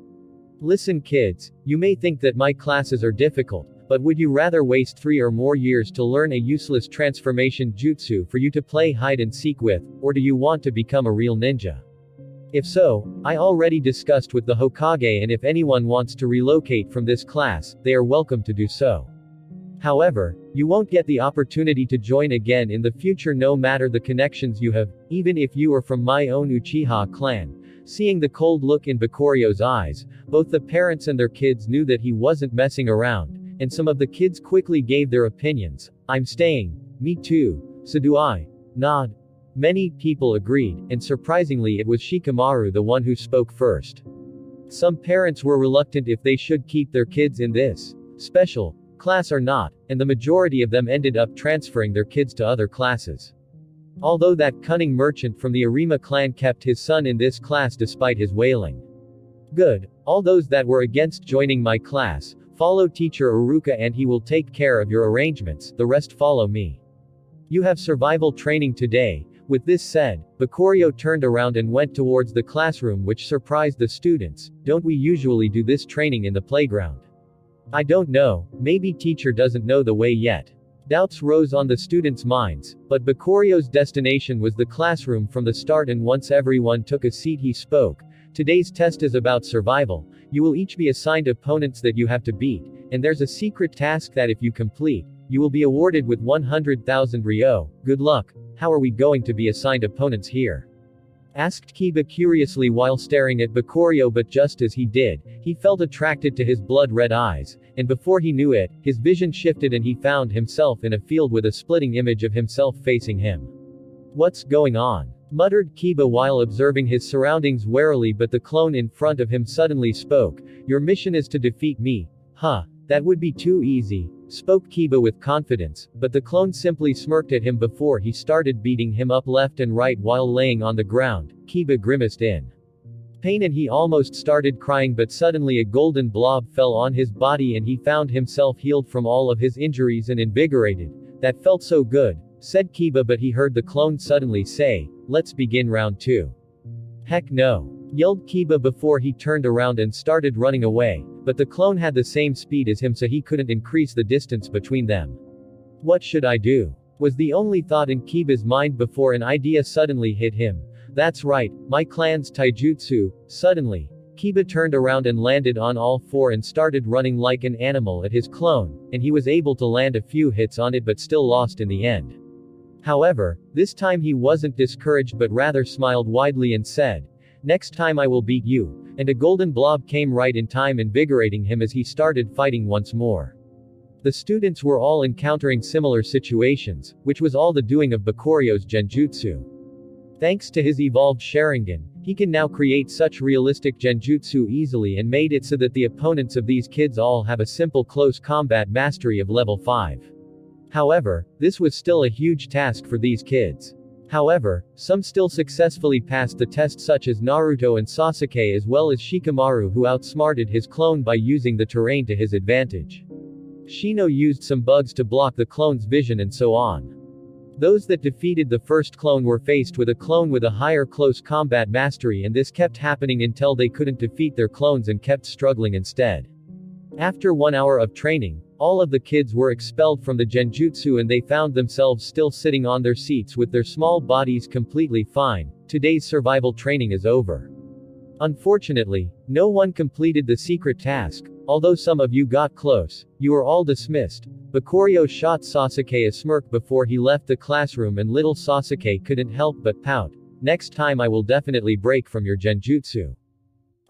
A: Listen kids, you may think that my classes are difficult, but would you rather waste 3 or more years to learn a useless transformation jutsu for you to play hide and seek with, or do you want to become a real ninja? If so, I already discussed with the Hokage, and if anyone wants to relocate from this class, they are welcome to do so. However, you won't get the opportunity to join again in the future, no matter the connections you have, even if you are from my own Uchiha clan. Seeing the cold look in Bakurio's eyes, both the parents and their kids knew that he wasn't messing around, and some of the kids quickly gave their opinions. I'm staying. Me too. So do I. Nod. Many people agreed, and surprisingly it was Shikamaru the one who spoke first. Some parents were reluctant if they should keep their kids in this special class or not, and the majority of them ended up transferring their kids to other classes. Although that cunning merchant from the Arima clan kept his son in this class despite his wailing. Good. All those that were against joining my class, follow teacher Uruka and he will take care of your arrangements, the rest follow me. You have survival training today. With this said, Bakurio turned around and went towards the classroom, which surprised the students. Don't we usually do this training in the playground? I don't know, maybe teacher doesn't know the way yet. Doubts rose on the students' minds, but Bakurio's destination was the classroom from the start, and once everyone took a seat he spoke. Today's test is about survival. You will each be assigned opponents that you have to beat, and there's a secret task that if you complete, you will be awarded with 100,000 ryo. Good luck. How are we going to be assigned opponents here? Asked Kiba curiously while staring at Bakurio, but just as he did, he felt attracted to his blood-red eyes, and before he knew it, his vision shifted and he found himself in a field with a splitting image of himself facing him. What's going on? Muttered Kiba while observing his surroundings warily, but the clone in front of him suddenly spoke. Your mission is to defeat me. Huh. That would be too easy. spoke Kiba with confidence, but the clone simply smirked at him before he started beating him up left and right while laying on the ground. Kiba grimaced in pain and he almost started crying, but suddenly a golden blob fell on his body and he found himself healed from all of his injuries and invigorated. That felt so good, said Kiba, but he heard the clone suddenly say, "Let's begin round 2. Heck no," yelled Kiba before he turned around and started running away, but the clone had the same speed as him so he couldn't increase the distance between them. What should I do? Was the only thought in Kiba's mind before an idea suddenly hit him. That's right, my clan's taijutsu. Suddenly, Kiba turned around and landed on all 4 and started running like an animal at his clone, and he was able to land a few hits on it but still lost in the end. However, this time he wasn't discouraged but rather smiled widely and said, "Next time I will beat you," and a golden blob came right in time, invigorating him as he started fighting once more. The students were all encountering similar situations, which was all the doing of Bakuryo's genjutsu. Thanks to his evolved Sharingan, he can now create such realistic genjutsu easily and made it so that the opponents of these kids all have a simple close combat mastery of level 5. However, this was still a huge task for these kids. However, some still successfully passed the test, such as Naruto and Sasuke, as well as Shikamaru, who outsmarted his clone by using the terrain to his advantage. Shino used some bugs to block the clone's vision and so on. Those that defeated the first clone were faced with a clone with a higher close combat mastery, and this kept happening until they couldn't defeat their clones and kept struggling instead. After 1 hour of training, all of the kids were expelled from the genjutsu and they found themselves still sitting on their seats with their small bodies completely fine. Today's survival training is over. Unfortunately, no one completed the secret task. Although some of you got close, you were all dismissed. Bakuryo shot Sasuke a smirk before he left the classroom and little Sasuke couldn't help but pout. "Next time I will definitely break from your genjutsu."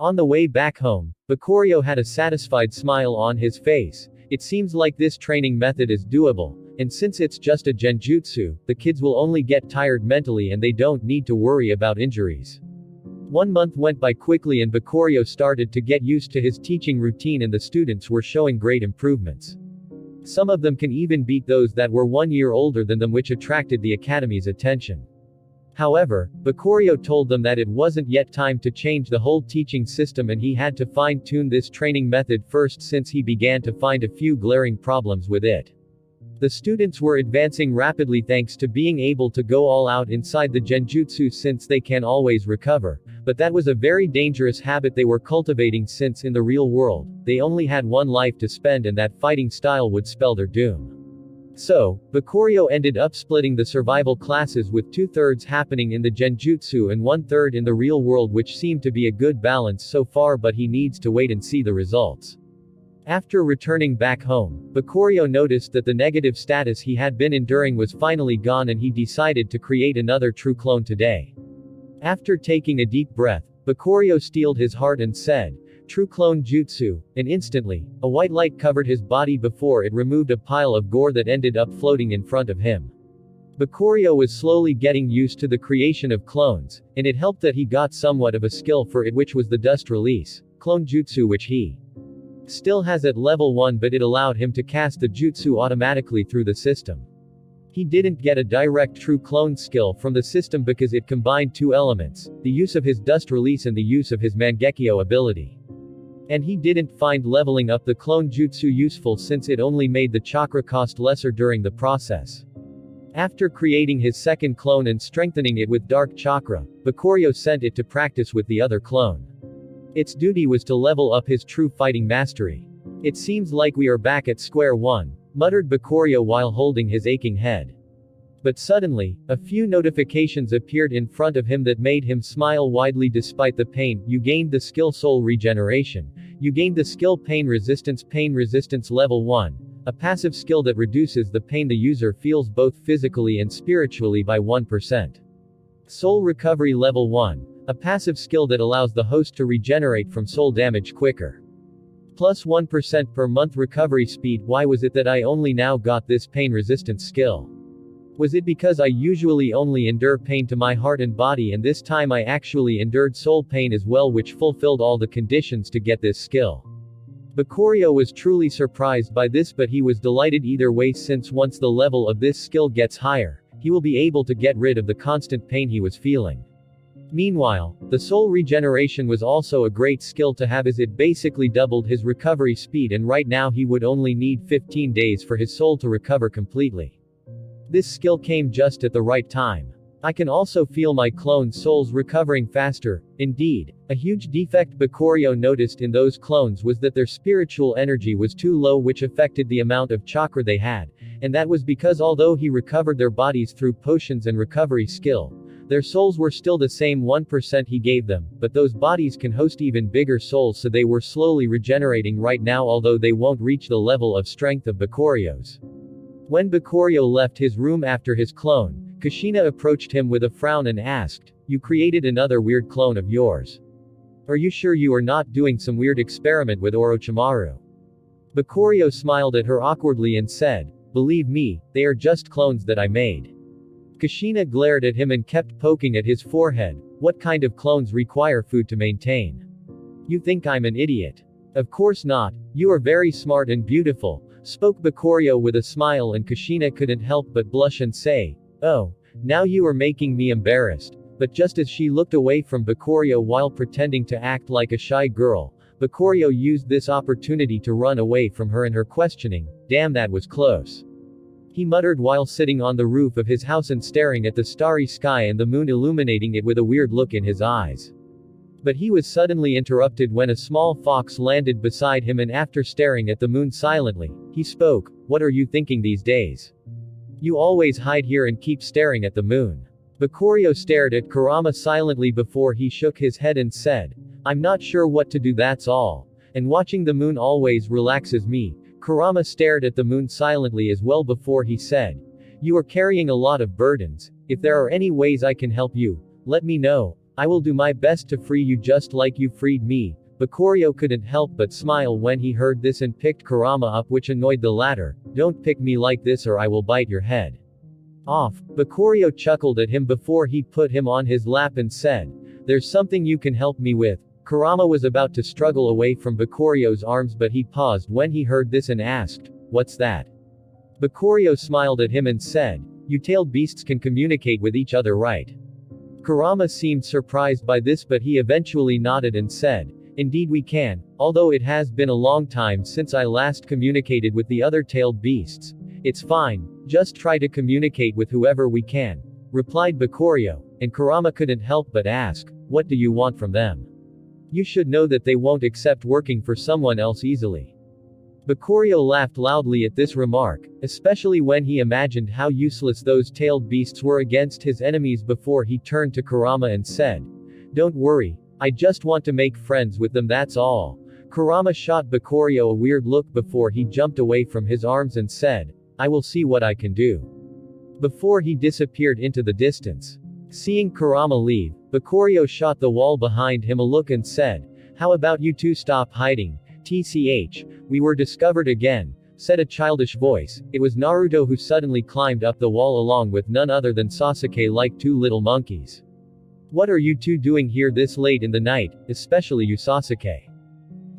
A: On the way back home, Bakuryo had a satisfied smile on his face. It seems like this training method is doable, and since it's just a genjutsu, the kids will only get tired mentally and they don't need to worry about injuries. 1 month went by quickly and Bakuryo started to get used to his teaching routine and the students were showing great improvements. Some of them can even beat those that were 1 year older than them, which attracted the academy's attention. However, Bakuryo told them that it wasn't yet time to change the whole teaching system and he had to fine-tune this training method first, since he began to find a few glaring problems with it. The students were advancing rapidly thanks to being able to go all out inside the genjutsu, since they can always recover, but that was a very dangerous habit they were cultivating, since in the real world, they only had 1 life to spend and that fighting style would spell their doom. So, Bakuryo ended up splitting the survival classes, with 2/3 happening in the genjutsu and 1/3 in the real world, which seemed to be a good balance so far, but he needs to wait and see the results. After returning back home, Bakuryo noticed that the negative status he had been enduring was finally gone and he decided to create another true clone today. After taking a deep breath, Bakuryo steeled his heart and said, "True clone jutsu," and instantly, a white light covered his body before it removed a pile of gore that ended up floating in front of him. Bakuryo was slowly getting used to the creation of clones, and it helped that he got somewhat of a skill for it, which was the dust release clone jutsu, which he still has at level 1, but it allowed him to cast the jutsu automatically through the system. He didn't get a direct true clone skill from the system because it combined 2 elements, the use of his dust release and the use of his Mangekyo ability. And he didn't find leveling up the clone jutsu useful, since it only made the chakra cost lesser during the process. After creating his second clone and strengthening it with dark chakra, Bakuryo sent it to practice with the other clone. Its duty was to level up his true fighting mastery. "It seems like we are back at square one," muttered Bakuryo while holding his aching head. But suddenly, a few notifications appeared in front of him that made him smile widely despite the pain. "You gained the skill Soul Regeneration. You gained the skill Pain Resistance level 1, a passive skill that reduces the pain the user feels both physically and spiritually by 1%. Soul Recovery level 1, a passive skill that allows the host to regenerate from soul damage quicker. Plus 1% per month recovery speed. Why was it that I only now got this pain resistance skill? Was it because I usually only endure pain to my heart and body, and this time I actually endured soul pain as well, which fulfilled all the conditions to get this skill? Bakurio was truly surprised by this, but he was delighted either way, since once the level of this skill gets higher, he will be able to get rid of the constant pain he was feeling. Meanwhile, the soul regeneration was also a great skill to have, as it basically doubled his recovery speed, and right now he would only need 15 days for his soul to recover completely. This skill came just at the right time. I can also feel my clone souls recovering faster. Indeed, a huge defect Bakurio noticed in those clones was that their spiritual energy was too low, which affected the amount of chakra they had, and that was because although he recovered their bodies through potions and recovery skill, their souls were still the same 1% he gave them, but those bodies can host even bigger souls, so they were slowly regenerating right now, although they won't reach the level of strength of Bakurio's. When Bakurio left his room after his clone, Kushina approached him with a frown and asked, "You created another weird clone of yours. Are you sure you are not doing some weird experiment with Orochimaru?" Bakurio smiled at her awkwardly and said, "Believe me, they are just clones that I made." Kushina glared at him and kept poking at his forehead. "What kind of clones require food to maintain? You think I'm an idiot? Of course not. You are very smart and beautiful," spoke Bakurio with a smile, and Kushina couldn't help but blush and say, "Oh, now you are making me embarrassed." But just as she looked away from Bakurio while pretending to act like a shy girl, Bakurio used this opportunity to run away from her and her questioning. "Damn, that was close," he muttered while sitting on the roof of his house and staring at the starry sky and the moon illuminating it with a weird look in his eyes. But he was suddenly interrupted when a small fox landed beside him, and after staring at the moon silently, he spoke, "What are you thinking these days? You always hide here and keep staring at the moon." Bakurio stared at Kurama silently before he shook his head and said, "I'm not sure what to do, that's all. And watching the moon always relaxes me." Kurama stared at the moon silently as well before he said, "You are carrying a lot of burdens. If there are any ways I can help you, let me know. I will do my best to free you just like you freed me." Bakurio couldn't help but smile when he heard this and picked Kurama up, which annoyed the latter. "Don't pick me like this or I will bite your head off." Bakurio chuckled at him before he put him on his lap and said, "There's something you can help me with." Kurama was about to struggle away from Bakurio's arms, but he paused when he heard this and asked, "What's that?" Bakurio smiled at him and said, "You tailed beasts can communicate with each other, right?" Kurama seemed surprised by this, but he eventually nodded and said, "Indeed we can, although it has been a long time since I last communicated with the other tailed beasts. It's fine, just try to communicate with whoever we can," replied Bakurio, and Kurama couldn't help but ask, "What do you want from them? You should know that they won't accept working for someone else easily." Bakurio laughed loudly at this remark, especially when he imagined how useless those tailed beasts were against his enemies before he turned to Kurama and said, "Don't worry, I just want to make friends with them, that's all." Kurama shot Bakurio a weird look before he jumped away from his arms and said, "I will see what I can do," before he disappeared into the distance. Seeing Kurama leave, Bakurio shot the wall behind him a look and said, "How about you two stop hiding? TCH, we were discovered again," said a childish voice. It was Naruto, who suddenly climbed up the wall along with none other than Sasuke, like two little monkeys. "What are you two doing here this late in the night, especially you Sasuke?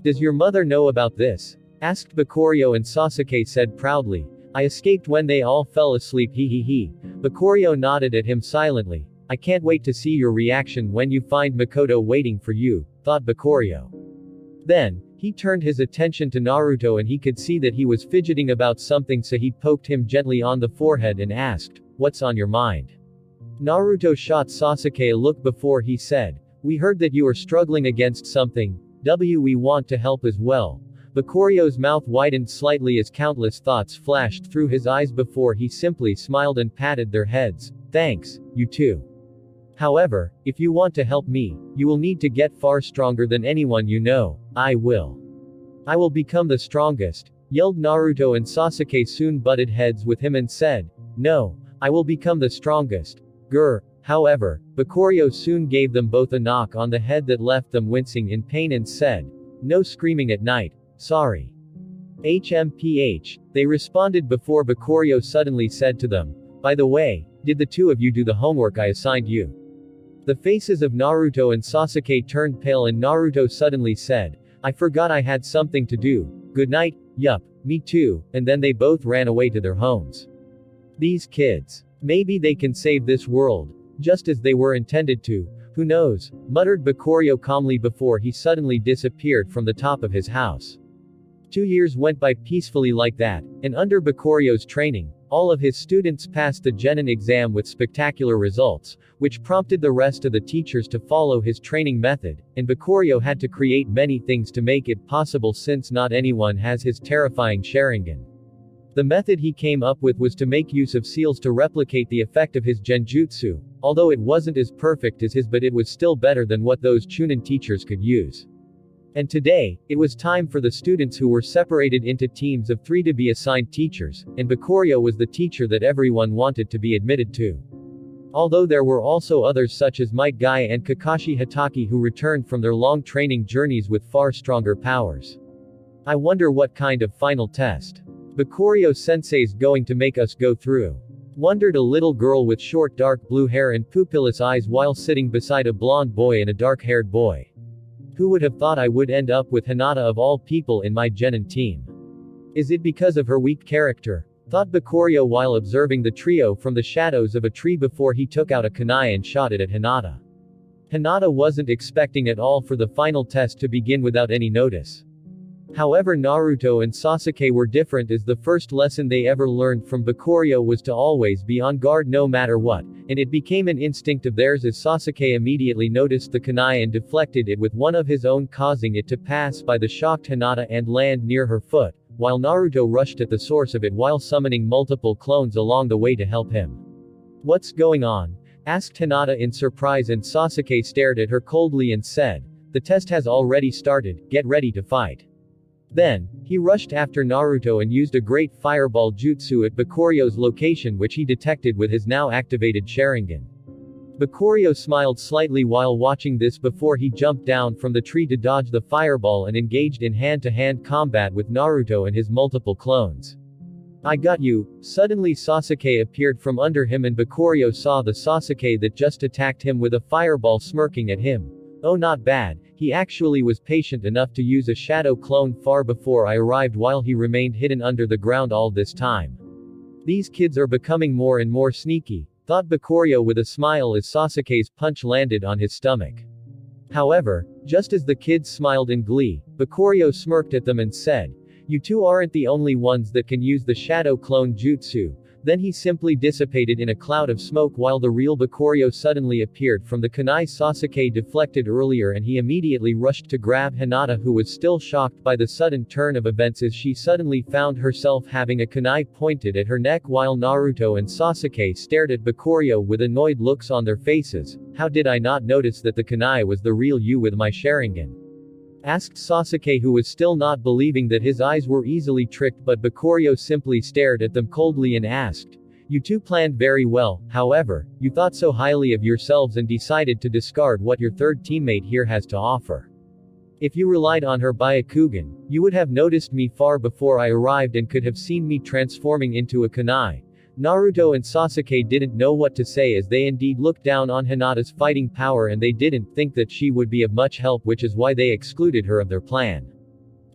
A: Does your mother know about this?" asked Bakurio, and Sasuke said proudly, "I escaped when they all fell asleep, he he he." Bakurio nodded at him silently. "I can't wait to see your reaction when you find Makoto waiting for you," thought Bakurio. Then, he turned his attention to Naruto, and he could see that he was fidgeting about something, so he poked him gently on the forehead and asked, "What's on your mind?" Naruto shot Sasuke a look before he said, "We heard that you are struggling against something. We want to help as well." Bakurio's mouth widened slightly as countless thoughts flashed through his eyes before he simply smiled and patted their heads. "Thanks, you too. However, if you want to help me, you will need to get far stronger than anyone you know." I will become the strongest," yelled Naruto, and Sasuke soon butted heads with him and said, "No, I will become the strongest." Grr. However, Bakurio soon gave them both a knock on the head that left them wincing in pain and said, "No screaming at night. Sorry." HMPH. They responded before Bakurio suddenly said to them, "By the way, did the two of you do the homework I assigned you?" The faces of Naruto and Sasuke turned pale, and Naruto suddenly said, I forgot I had something to do. Good night. Yup, me too, and then they both ran away to their homes. These kids. Maybe they can save this world. Just as they were intended to. Who knows? Muttered Bakurio calmly before he suddenly disappeared from the top of his house. 2 years went by peacefully like that, and under Bakurio's training, all of his students passed the Genin exam with spectacular results, which prompted the rest of the teachers to follow his training method, and Bakurio had to create many things to make it possible since not anyone has his terrifying Sharingan. The method he came up with was to make use of seals to replicate the effect of his genjutsu, although it wasn't as perfect as his, but it was still better than what those Chunin teachers could use. And today, it was time for the students who were separated into teams of 3 to be assigned teachers, and Bakurio was the teacher that everyone wanted to be admitted to. Although there were also others such as Might Guy and Kakashi Hatake who returned from their long training journeys with far stronger powers. I wonder what kind of final test Bakurio-sensei's going to make us go through. Wondered a little girl with short dark blue hair and pupilless eyes while sitting beside a blonde boy and a dark-haired boy. Who would have thought I would end up with Hinata of all people in my Genin team? Is it because of her weak character? Thought Bakurio while observing the trio from the shadows of a tree before he took out a kunai and shot it at Hinata. Hinata wasn't expecting at all for the final test to begin without any notice. However, Naruto and Sasuke were different, as the first lesson they ever learned from Bakurio was to always be on guard no matter what, and it became an instinct of theirs as Sasuke immediately noticed the kunai and deflected it with one of his own, causing it to pass by the shocked Hinata and land near her foot, while Naruto rushed at the source of it while summoning multiple clones along the way to help him. What's going on? Asked Hinata in surprise, and Sasuke stared at her coldly and said, "The test has already started, get ready to fight." Then, he rushed after Naruto and used a great fireball jutsu at Bakurio's location, which he detected with his now activated Sharingan. Bakurio smiled slightly while watching this before he jumped down from the tree to dodge the fireball and engaged in hand-to-hand combat with Naruto and his multiple clones. "I got you." Suddenly Sasuke appeared from under him and Bakurio saw the Sasuke that just attacked him with a fireball smirking at him. "Oh, not bad. He actually was patient enough to use a shadow clone far before I arrived while he remained hidden under the ground all this time. These kids are becoming more and more sneaky," thought Bakurio with a smile as Sasuke's punch landed on his stomach. However, just as the kids smiled in glee, Bakurio smirked at them and said, "You two aren't the only ones that can use the shadow clone jutsu." Then he simply dissipated in a cloud of smoke while the real Bakurio suddenly appeared from the kunai Sasuke deflected earlier, and he immediately rushed to grab Hinata, who was still shocked by the sudden turn of events as she suddenly found herself having a kunai pointed at her neck while Naruto and Sasuke stared at Bakurio with annoyed looks on their faces. "How did I not notice that the kunai was the real you with my Sharingan?" Asked Sasuke, who was still not believing that his eyes were easily tricked, but Bakurio simply stared at them coldly and asked, "You two planned very well, however, you thought so highly of yourselves and decided to discard what your third teammate here has to offer. If you relied on her Byakugan, you would have noticed me far before I arrived and could have seen me transforming into a kunai." Naruto and Sasuke didn't know what to say, as they indeed looked down on Hinata's fighting power and they didn't think that she would be of much help, which is why they excluded her of their plan.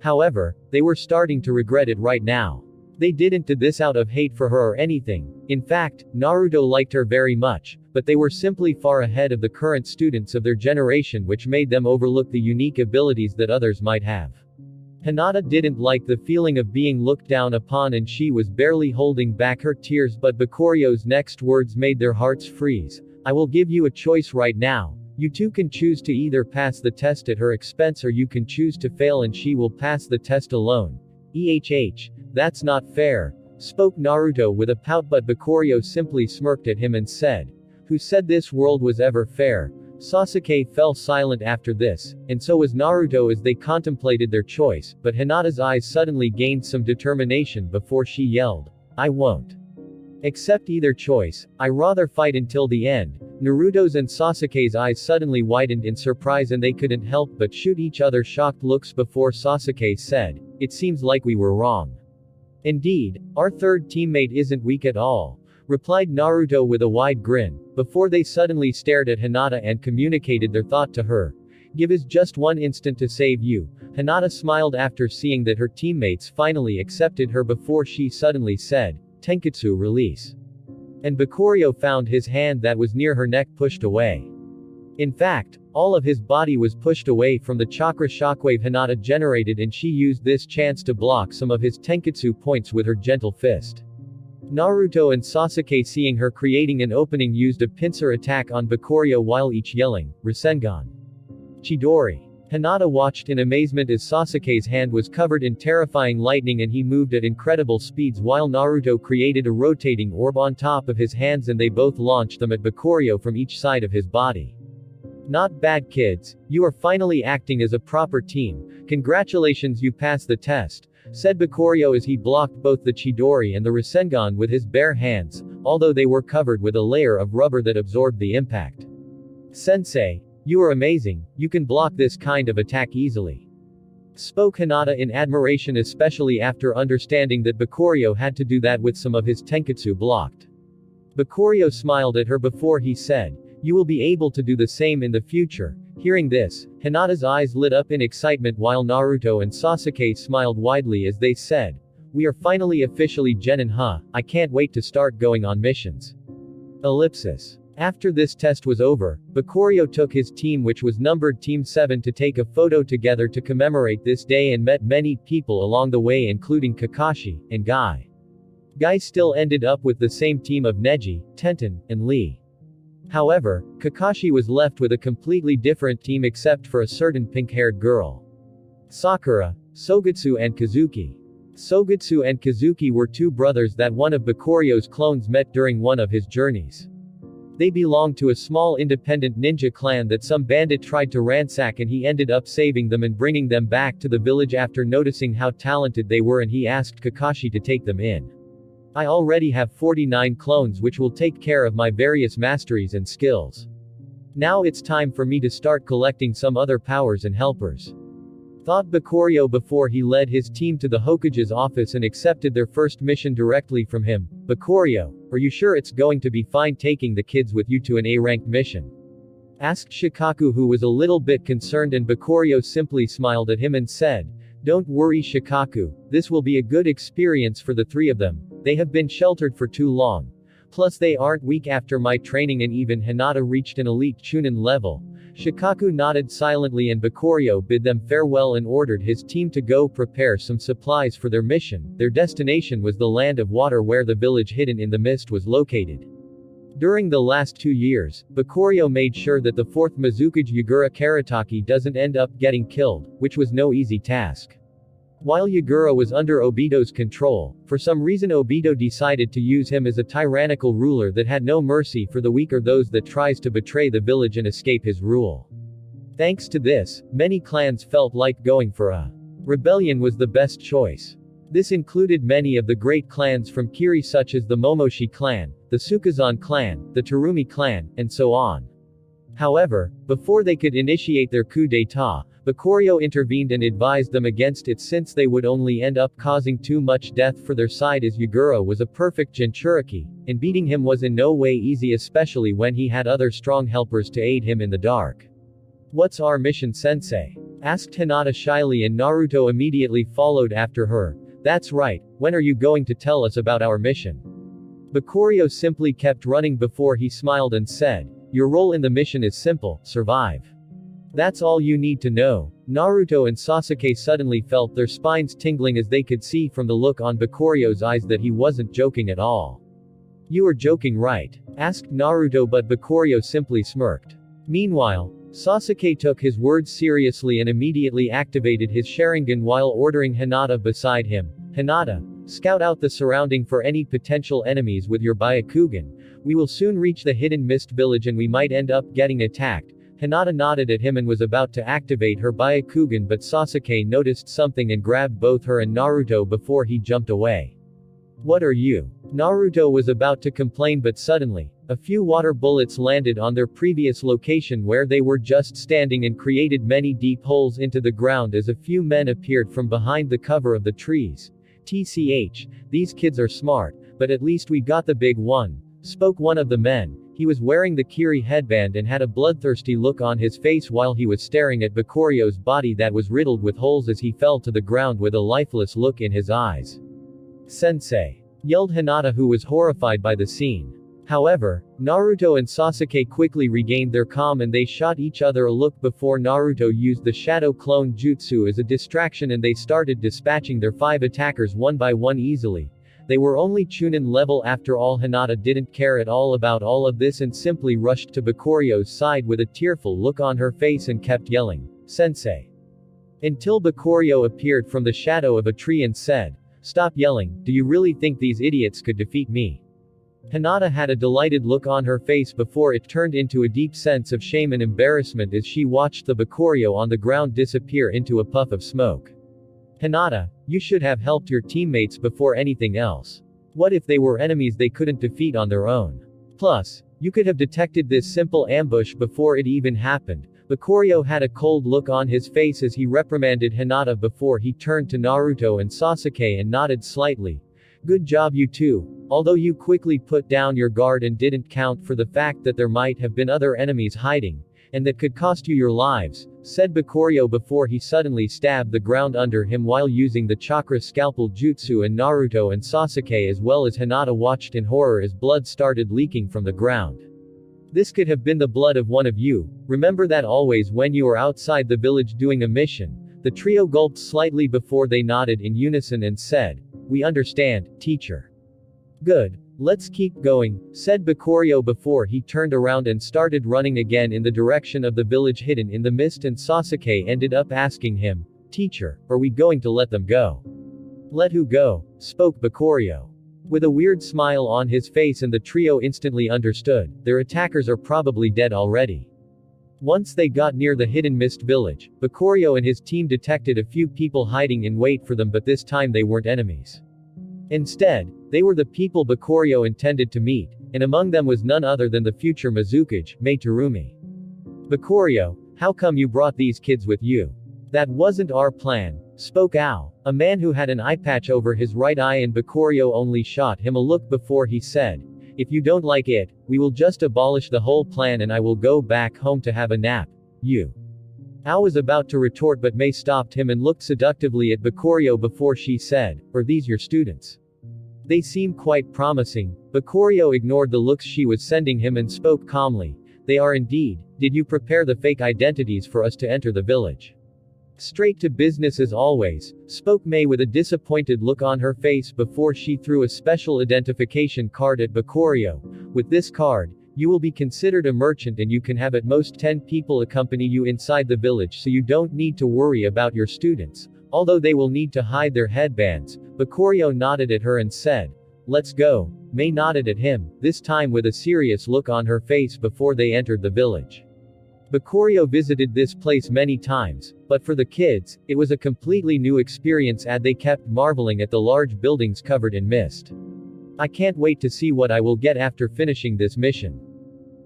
A: However, they were starting to regret it right now. They didn't do this out of hate for her or anything. In fact, Naruto liked her very much, but they were simply far ahead of the current students of their generation, which made them overlook the unique abilities that others might have. Hinata didn't like the feeling of being looked down upon and she was barely holding back her tears, but Bakurio's next words made their hearts freeze. "I will give you a choice right now. You two can choose to either pass the test at her expense or you can choose to fail and she will pass the test alone." That's not fair," spoke Naruto with a pout, but Bakurio simply smirked at him and said, "Who said this world was ever fair?" Sasuke fell silent after this, and so was Naruto as they contemplated their choice, but Hinata's eyes suddenly gained some determination before she yelled, "I won't accept either choice. I rather fight until the end." Naruto's and Sasuke's eyes suddenly widened in surprise and they couldn't help but shoot each other shocked looks before Sasuke said, "It seems like we were wrong. Indeed, our third teammate isn't weak at all," replied Naruto with a wide grin, before they suddenly stared at Hinata and communicated their thought to her. Give us just one instant to save you. Hinata smiled after seeing that her teammates finally accepted her before she suddenly said, Tenketsu release. And Bakurio found his hand that was near her neck pushed away. In fact, all of his body was pushed away from the chakra shockwave Hinata generated, and she used this chance to block some of his Tenketsu points with her gentle fist. Naruto and Sasuke, seeing her creating an opening, used a pincer attack on Bakurio while each yelling, Rasengan. Chidori. Hinata watched in amazement as Sasuke's hand was covered in terrifying lightning and he moved at incredible speeds while Naruto created a rotating orb on top of his hands and they both launched them at Bakurio from each side of his body. Not bad, kids. You are finally acting as a proper team. Congratulations, you passed the test, said Bakurio as he blocked both the Chidori and the Rasengan with his bare hands, although they were covered with a layer of rubber that absorbed the impact. Sensei, you are amazing, you can block this kind of attack easily, spoke Hinata in admiration, especially after understanding that Bakurio had to do that with some of his Tenketsu blocked. Bakurio smiled at her before he said, you will be able to do the same in the future. Hearing this, Hinata's eyes lit up in excitement while Naruto and Sasuke smiled widely as they said, we are finally officially Genin, huh? I can't wait to start going on missions. Ellipsis. After this test was over, Bakurio took his team, which was numbered Team 7, to take a photo together to commemorate this day and met many people along the way including Kakashi, and Guy. Guy still ended up with the same team of Neji, Tenten, and Lee. However, Kakashi was left with a completely different team except for a certain pink-haired girl. Sakura, Sogetsu and Kazuki. Sogetsu and Kazuki were two brothers that one of Bakurio's clones met during one of his journeys. They belonged to a small independent ninja clan that some bandit tried to ransack and he ended up saving them and bringing them back to the village after noticing how talented they were, and he asked Kakashi to take them in. I already have 49 clones which will take care of my various masteries and skills. Now it's time for me to start collecting some other powers and helpers, thought Bakurio before he led his team to the Hokage's office and accepted their first mission directly from him. Bakurio, are you sure it's going to be fine taking the kids with you to an A-ranked mission? Asked Shikaku, who was a little bit concerned, and Bakurio simply smiled at him and said, don't worry Shikaku, this will be a good experience for the three of them. They have been sheltered for too long. Plus they aren't weak after my training, and even Hinata reached an elite Chunin level. Shikaku nodded silently and Bakurio bid them farewell and ordered his team to go prepare some supplies for their mission. Their destination was the land of water where the village hidden in the mist was located. During the last 2 years, Bakurio made sure that the 4th Mizukage Yagura Karataki doesn't end up getting killed, which was no easy task. While Yagura was under Obito's control, for some reason Obito decided to use him as a tyrannical ruler that had no mercy for the weak or those that tries to betray the village and escape his rule. Thanks to this, many clans felt like going for a rebellion was the best choice. This included many of the great clans from Kiri such as the Momoshi clan, the Sukazan clan, the Terumi clan, and so on. However, before they could initiate their coup d'état, Bakurio intervened and advised them against it since they would only end up causing too much death for their side, as Yagura was a perfect Jinchuriki, and beating him was in no way easy, especially when he had other strong helpers to aid him in the dark. What's our mission, sensei? Asked Hinata shyly, and Naruto immediately followed after her. That's right, when are you going to tell us about our mission? Bakurio simply kept running before he smiled and said, your role in the mission is simple, survive. That's all you need to know. Naruto and Sasuke suddenly felt their spines tingling as they could see from the look on Bakurio's eyes that he wasn't joking at all. You are joking, right? Asked Naruto, but Bakurio simply smirked. Meanwhile, Sasuke took his words seriously and immediately activated his Sharingan while ordering Hinata beside him. Hinata, scout out the surrounding for any potential enemies with your Byakugan. We will soon reach the hidden mist village and we might end up getting attacked. Hinata nodded at him and was about to activate her Byakugan, but Sasuke noticed something and grabbed both her and Naruto before he jumped away. What are you? Naruto was about to complain, but suddenly, a few water bullets landed on their previous location where they were just standing and created many deep holes into the ground as a few men appeared from behind the cover of the trees. TCH, these kids are smart, but at least we got the big one, spoke one of the men. He was wearing the Kiri headband and had a bloodthirsty look on his face while he was staring at Bakuryo's body that was riddled with holes as he fell to the ground with a lifeless look in his eyes. "Sensei!" yelled Hinata, who was horrified by the scene. However, Naruto and Sasuke quickly regained their calm and they shot each other a look before Naruto used the Shadow Clone Jutsu as a distraction and they started dispatching their 5 attackers one by one easily. They were only Chunin level after all. Hinata didn't care at all about all of this and simply rushed to Bakuryo's side with a tearful look on her face and kept yelling, "Sensei!" until Bakuryo appeared from the shadow of a tree and said, "Stop yelling, do you really think these idiots could defeat me?" Hinata had a delighted look on her face before it turned into a deep sense of shame and embarrassment as she watched the Bakuryo on the ground disappear into a puff of smoke. "Hinata, you should have helped your teammates before anything else. What if they were enemies they couldn't defeat on their own? Plus, you could have detected this simple ambush before it even happened." Bakuryo had a cold look on his face as he reprimanded Hinata before he turned to Naruto and Sasuke and nodded slightly. "Good job you two. Although you quickly put down your guard and didn't count for the fact that there might have been other enemies hiding, and that could cost you your lives," said Bakuryo before he suddenly stabbed the ground under him while using the chakra scalpel jutsu, and Naruto and Sasuke as well as Hinata watched in horror as blood started leaking from the ground. "This could have been the blood of one of you. Remember that always when you are outside the village doing a mission." The trio gulped slightly before they nodded in unison and said, "We understand, teacher." "Good. Let's keep going," said Bakuryo before he turned around and started running again in the direction of the village hidden in the mist, and Sasuke ended up asking him, "Teacher, are we going to let them go?" "Let who go?" spoke Bakuryo. With a weird smile on his face, and the trio instantly understood, their attackers are probably dead already. Once they got near the hidden mist village, Bakuryo and his team detected a few people hiding in wait for them, but this time they weren't enemies. Instead, they were the people Bakuryo intended to meet, and among them was none other than the future Mizukage, Mei Terumi. "Bakuryo, how come you brought these kids with you?" "That wasn't our plan," spoke Ao, a man who had an eye patch over his right eye, and Bakuryo only shot him a look before he said, "If you don't like it, we will just abolish the whole plan and I will go back home to have a nap. You." Ao was about to retort, but Mei stopped him and looked seductively at Bakuryo before she said, "Are these your students? They seem quite promising." Bakuryo ignored the looks she was sending him and spoke calmly, "They are indeed. Did you prepare the fake identities for us to enter the village?" "Straight to business as always," spoke Mei with a disappointed look on her face before she threw a special identification card at Bakuryo. "With this card, you will be considered a merchant and you can have at most 10 people accompany you inside the village, so you don't need to worry about your students, although they will need to hide their headbands." Bakuryo nodded at her and said, "Let's go." Mei nodded at him, this time with a serious look on her face before they entered the village. Bakuryo visited this place many times, but for the kids, it was a completely new experience as they kept marveling at the large buildings covered in mist. "I can't wait to see what I will get after finishing this mission."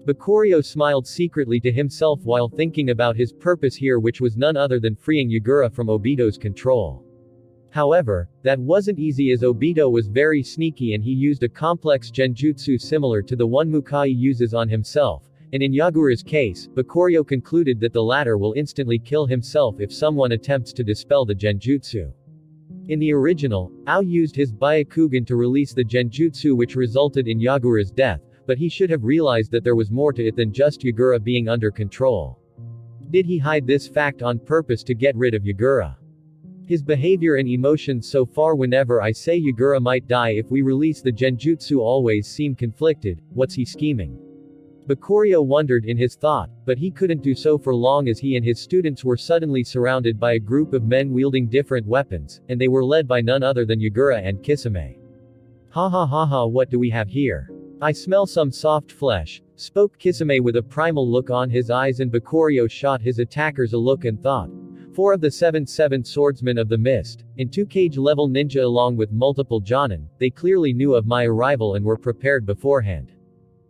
A: Bakuryo smiled secretly to himself while thinking about his purpose here, which was none other than freeing Yagura from Obito's control. However, that wasn't easy as Obito was very sneaky and he used a complex genjutsu similar to the one Mukai uses on himself. And in Yagura's case, Bakuryo concluded that the latter will instantly kill himself if someone attempts to dispel the genjutsu. In the original, Ao used his Byakugan to release the genjutsu, which resulted in Yagura's death, but he should have realized that there was more to it than just Yagura being under control. Did he hide this fact on purpose to get rid of Yagura? His behavior and emotions so far whenever I say Yagura might die if we release the genjutsu always seem conflicted. What's he scheming? Bakuryo wondered in his thought, but he couldn't do so for long as he and his students were suddenly surrounded by a group of men wielding different weapons, and they were led by none other than Yagura and Kisame. "Ha ha ha ha, what do we have here? I smell some soft flesh," spoke Kisame with a primal look on his eyes, and Bakuryo shot his attackers a look and thought. 4 of the 7 swordsmen of the mist, and 2 cage-level ninja along with multiple jonin, they clearly knew of my arrival and were prepared beforehand.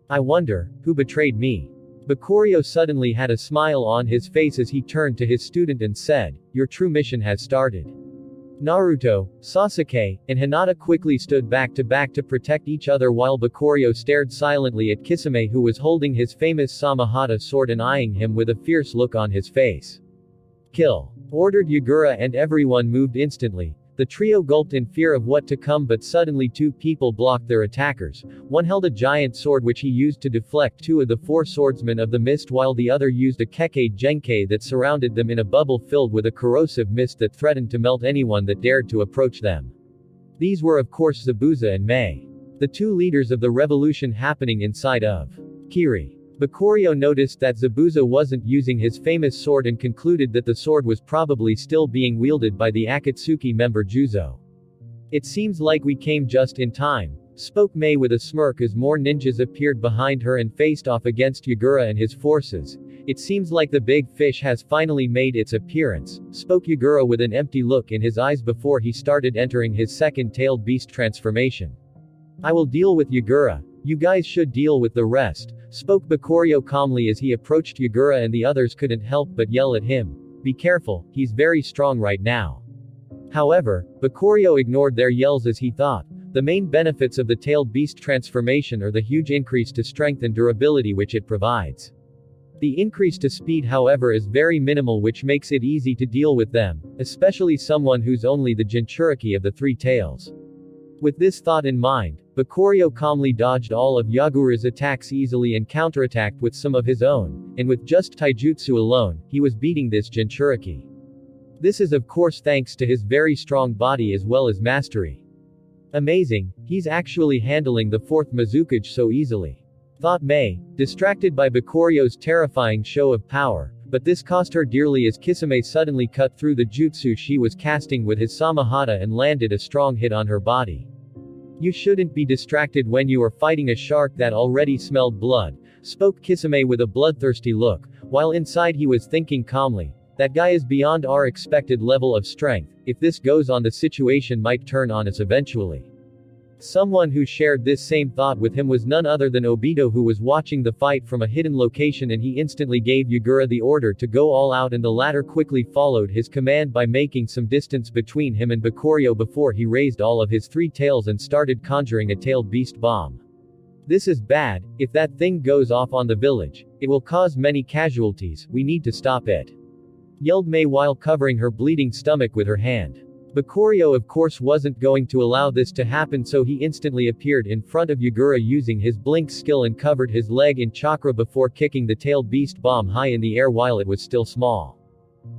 A: I wonder, who betrayed me? Bakuryo suddenly had a smile on his face as he turned to his student and said, "Your true mission has started." Naruto, Sasuke, and Hinata quickly stood back to protect each other while Bakurio stared silently at Kisame, who was holding his famous Samahata sword and eyeing him with a fierce look on his face. "Kill!" ordered Yagura, and everyone moved instantly. The trio gulped in fear of what to come, but suddenly two people blocked their attackers. One held a giant sword which he used to deflect two of the four swordsmen of the mist, while the other used a Kekkei Genkai that surrounded them in a bubble filled with a corrosive mist that threatened to melt anyone that dared to approach them. These were of course Zabuza and Mei, the two leaders of the revolution happening inside of Kiri. Bakurio noticed that Zabuza wasn't using his famous sword and concluded that the sword was probably still being wielded by the Akatsuki member Juzo. "It seems like we came just in time," spoke Mei with a smirk as more ninjas appeared behind her and faced off against Yagura and his forces. "It seems like the big fish has finally made its appearance," spoke Yagura with an empty look in his eyes before he started entering his second-tailed beast transformation. "I will deal with Yagura. You guys should deal with the rest," spoke Bakurio calmly as he approached Yagura, and the others couldn't help but yell at him. "Be careful, he's very strong right now." However, Bakurio ignored their yells as he thought, the main benefits of the tailed beast transformation are the huge increase to strength and durability which it provides. The increase to speed, however, is very minimal, which makes it easy to deal with them, especially someone who's only the Jinchuriki of the three tails. With this thought in mind, Bakurio calmly dodged all of Yagura's attacks easily and counterattacked with some of his own, and with just taijutsu alone, he was beating this Jinchuriki. This is of course thanks to his very strong body as well as mastery. Amazing, he's actually handling the fourth Mizukage so easily, thought Mei, distracted by Bakurio's terrifying show of power. But this cost her dearly as Kisame suddenly cut through the jutsu she was casting with his Samahata and landed a strong hit on her body. "You shouldn't be distracted when you are fighting a shark that already smelled blood," spoke Kisame with a bloodthirsty look, while inside he was thinking calmly, "That guy is beyond our expected level of strength. If this goes on, the situation might turn on us eventually." Someone who shared this same thought with him was none other than Obito, who was watching the fight from a hidden location, and he instantly gave Yagura the order to go all out, and the latter quickly followed his command by making some distance between him and Bakurio before he raised all of his three tails and started conjuring a tailed beast bomb. "This is bad. If that thing goes off on the village, it will cause many casualties. We need to stop it," yelled Mei while covering her bleeding stomach with her hand. Bakurio of course wasn't going to allow this to happen, so he instantly appeared in front of Yagura using his blink skill and covered his leg in chakra before kicking the tailed beast bomb high in the air while it was still small.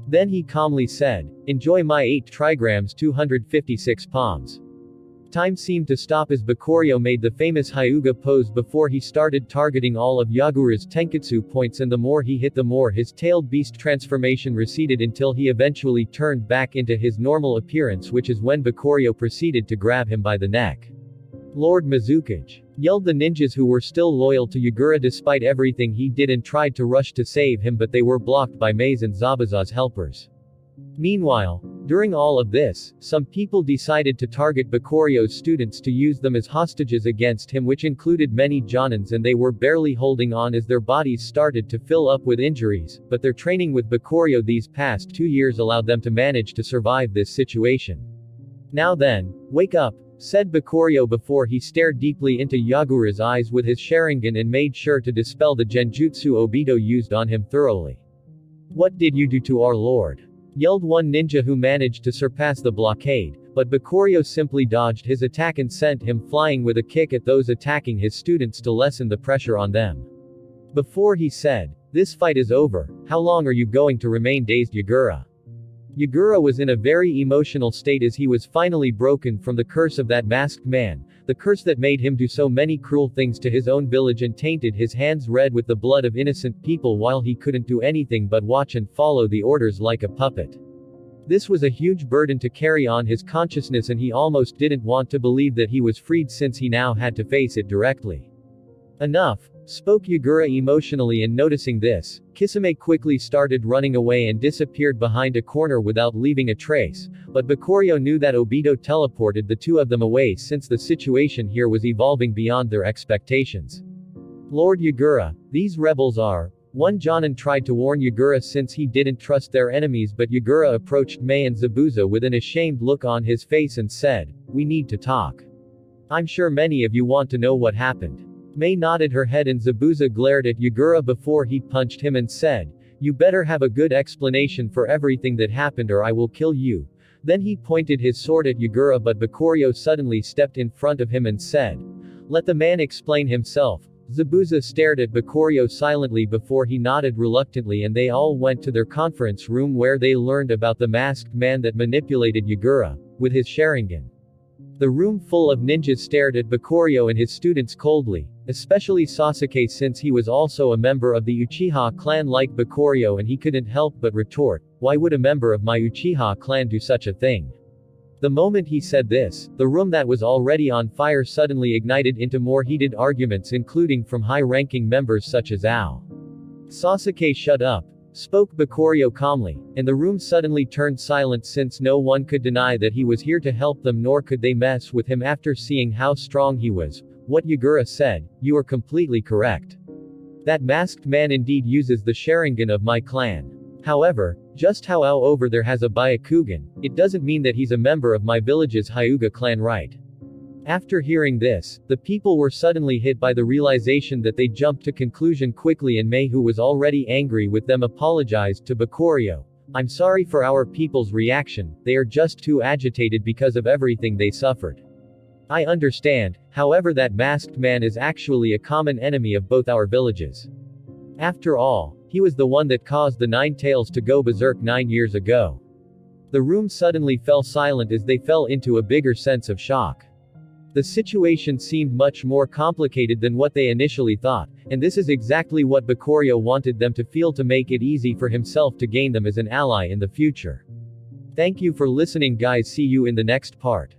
A: Then he calmly said, "Enjoy my 8 trigrams 256 palms." Time seemed to stop as Bakurio made the famous Hyuga pose before he started targeting all of Yagura's Tenketsu points, and the more he hit, the more his tailed beast transformation receded until he eventually turned back into his normal appearance, which is when Bakurio proceeded to grab him by the neck. "Lord Mizukage!" yelled the ninjas who were still loyal to Yagura despite everything he did and tried to rush to save him, but they were blocked by Mei's and Zabuza's helpers. Meanwhile, during all of this, some people decided to target Bakurio's students to use them as hostages against him, which included many Jonins, and they were barely holding on as their bodies started to fill up with injuries, but their training with Bakurio these past 2 years allowed them to manage to survive this situation. "Now then, wake up," said Bakurio before he stared deeply into Yagura's eyes with his Sharingan and made sure to dispel the genjutsu Obito used on him thoroughly. "What did you do to our lord?" yelled one ninja who managed to surpass the blockade, but Bakurio simply dodged his attack and sent him flying with a kick at those attacking his students to lessen the pressure on them. Before he said, "This fight is over, how long are you going to remain dazed, Yagura?" Yagura was in a very emotional state as he was finally broken from the curse of that masked man, the curse that made him do so many cruel things to his own village and tainted his hands red with the blood of innocent people while he couldn't do anything but watch and follow the orders like a puppet. This was a huge burden to carry on his consciousness, and he almost didn't want to believe that he was freed since he now had to face it directly. "Enough," spoke Yagura emotionally, and noticing this, Kisame quickly started running away and disappeared behind a corner without leaving a trace, but Bakurio knew that Obito teleported the two of them away since the situation here was evolving beyond their expectations. "Lord Yagura, these rebels are One Jonin tried to warn Yagura since he didn't trust their enemies, but Yagura approached Mei and Zabuza with an ashamed look on his face and said, "We need to talk. I'm sure many of you want to know what happened." Mei nodded her head and Zabuza glared at Yagura before he punched him and said, "You better have a good explanation for everything that happened or I will kill you." Then he pointed his sword at Yagura, but Bakurio suddenly stepped in front of him and said, "Let the man explain himself." Zabuza stared at Bakurio silently before he nodded reluctantly, and they all went to their conference room where they learned about the masked man that manipulated Yagura with his Sharingan. The room full of ninjas stared at Bakurio and his students coldly, especially Sasuke since he was also a member of the Uchiha clan like Bakurio, and he couldn't help but retort, "Why would a member of my Uchiha clan do such a thing?" The moment he said this, the room that was already on fire suddenly ignited into more heated arguments, including from high-ranking members such as Ao. "Sasuke, shut up," spoke Bakurio calmly, and the room suddenly turned silent since no one could deny that he was here to help them, nor could they mess with him after seeing how strong he was. What Yagura said, "You are completely correct. That masked man indeed uses the Sharingan of my clan. However, just how Ao over there has a Byakugan, it doesn't mean that he's a member of my village's Hyuga clan, right?" After hearing this, the people were suddenly hit by the realization that they jumped to conclusion quickly, and Mei, who was already angry with them, apologized to Bakurio. "I'm sorry for our people's reaction, they are just too agitated because of everything they suffered. I understand, however that masked man is actually a common enemy of both our villages. After all, he was the one that caused the Nine Tails to go berserk 9 years ago." The room suddenly fell silent as they fell into a bigger sense of shock. The situation seemed much more complicated than what they initially thought, and this is exactly what Bakurio wanted them to feel to make it easy for himself to gain them as an ally in the future. Thank you for listening, guys. See you in the next part.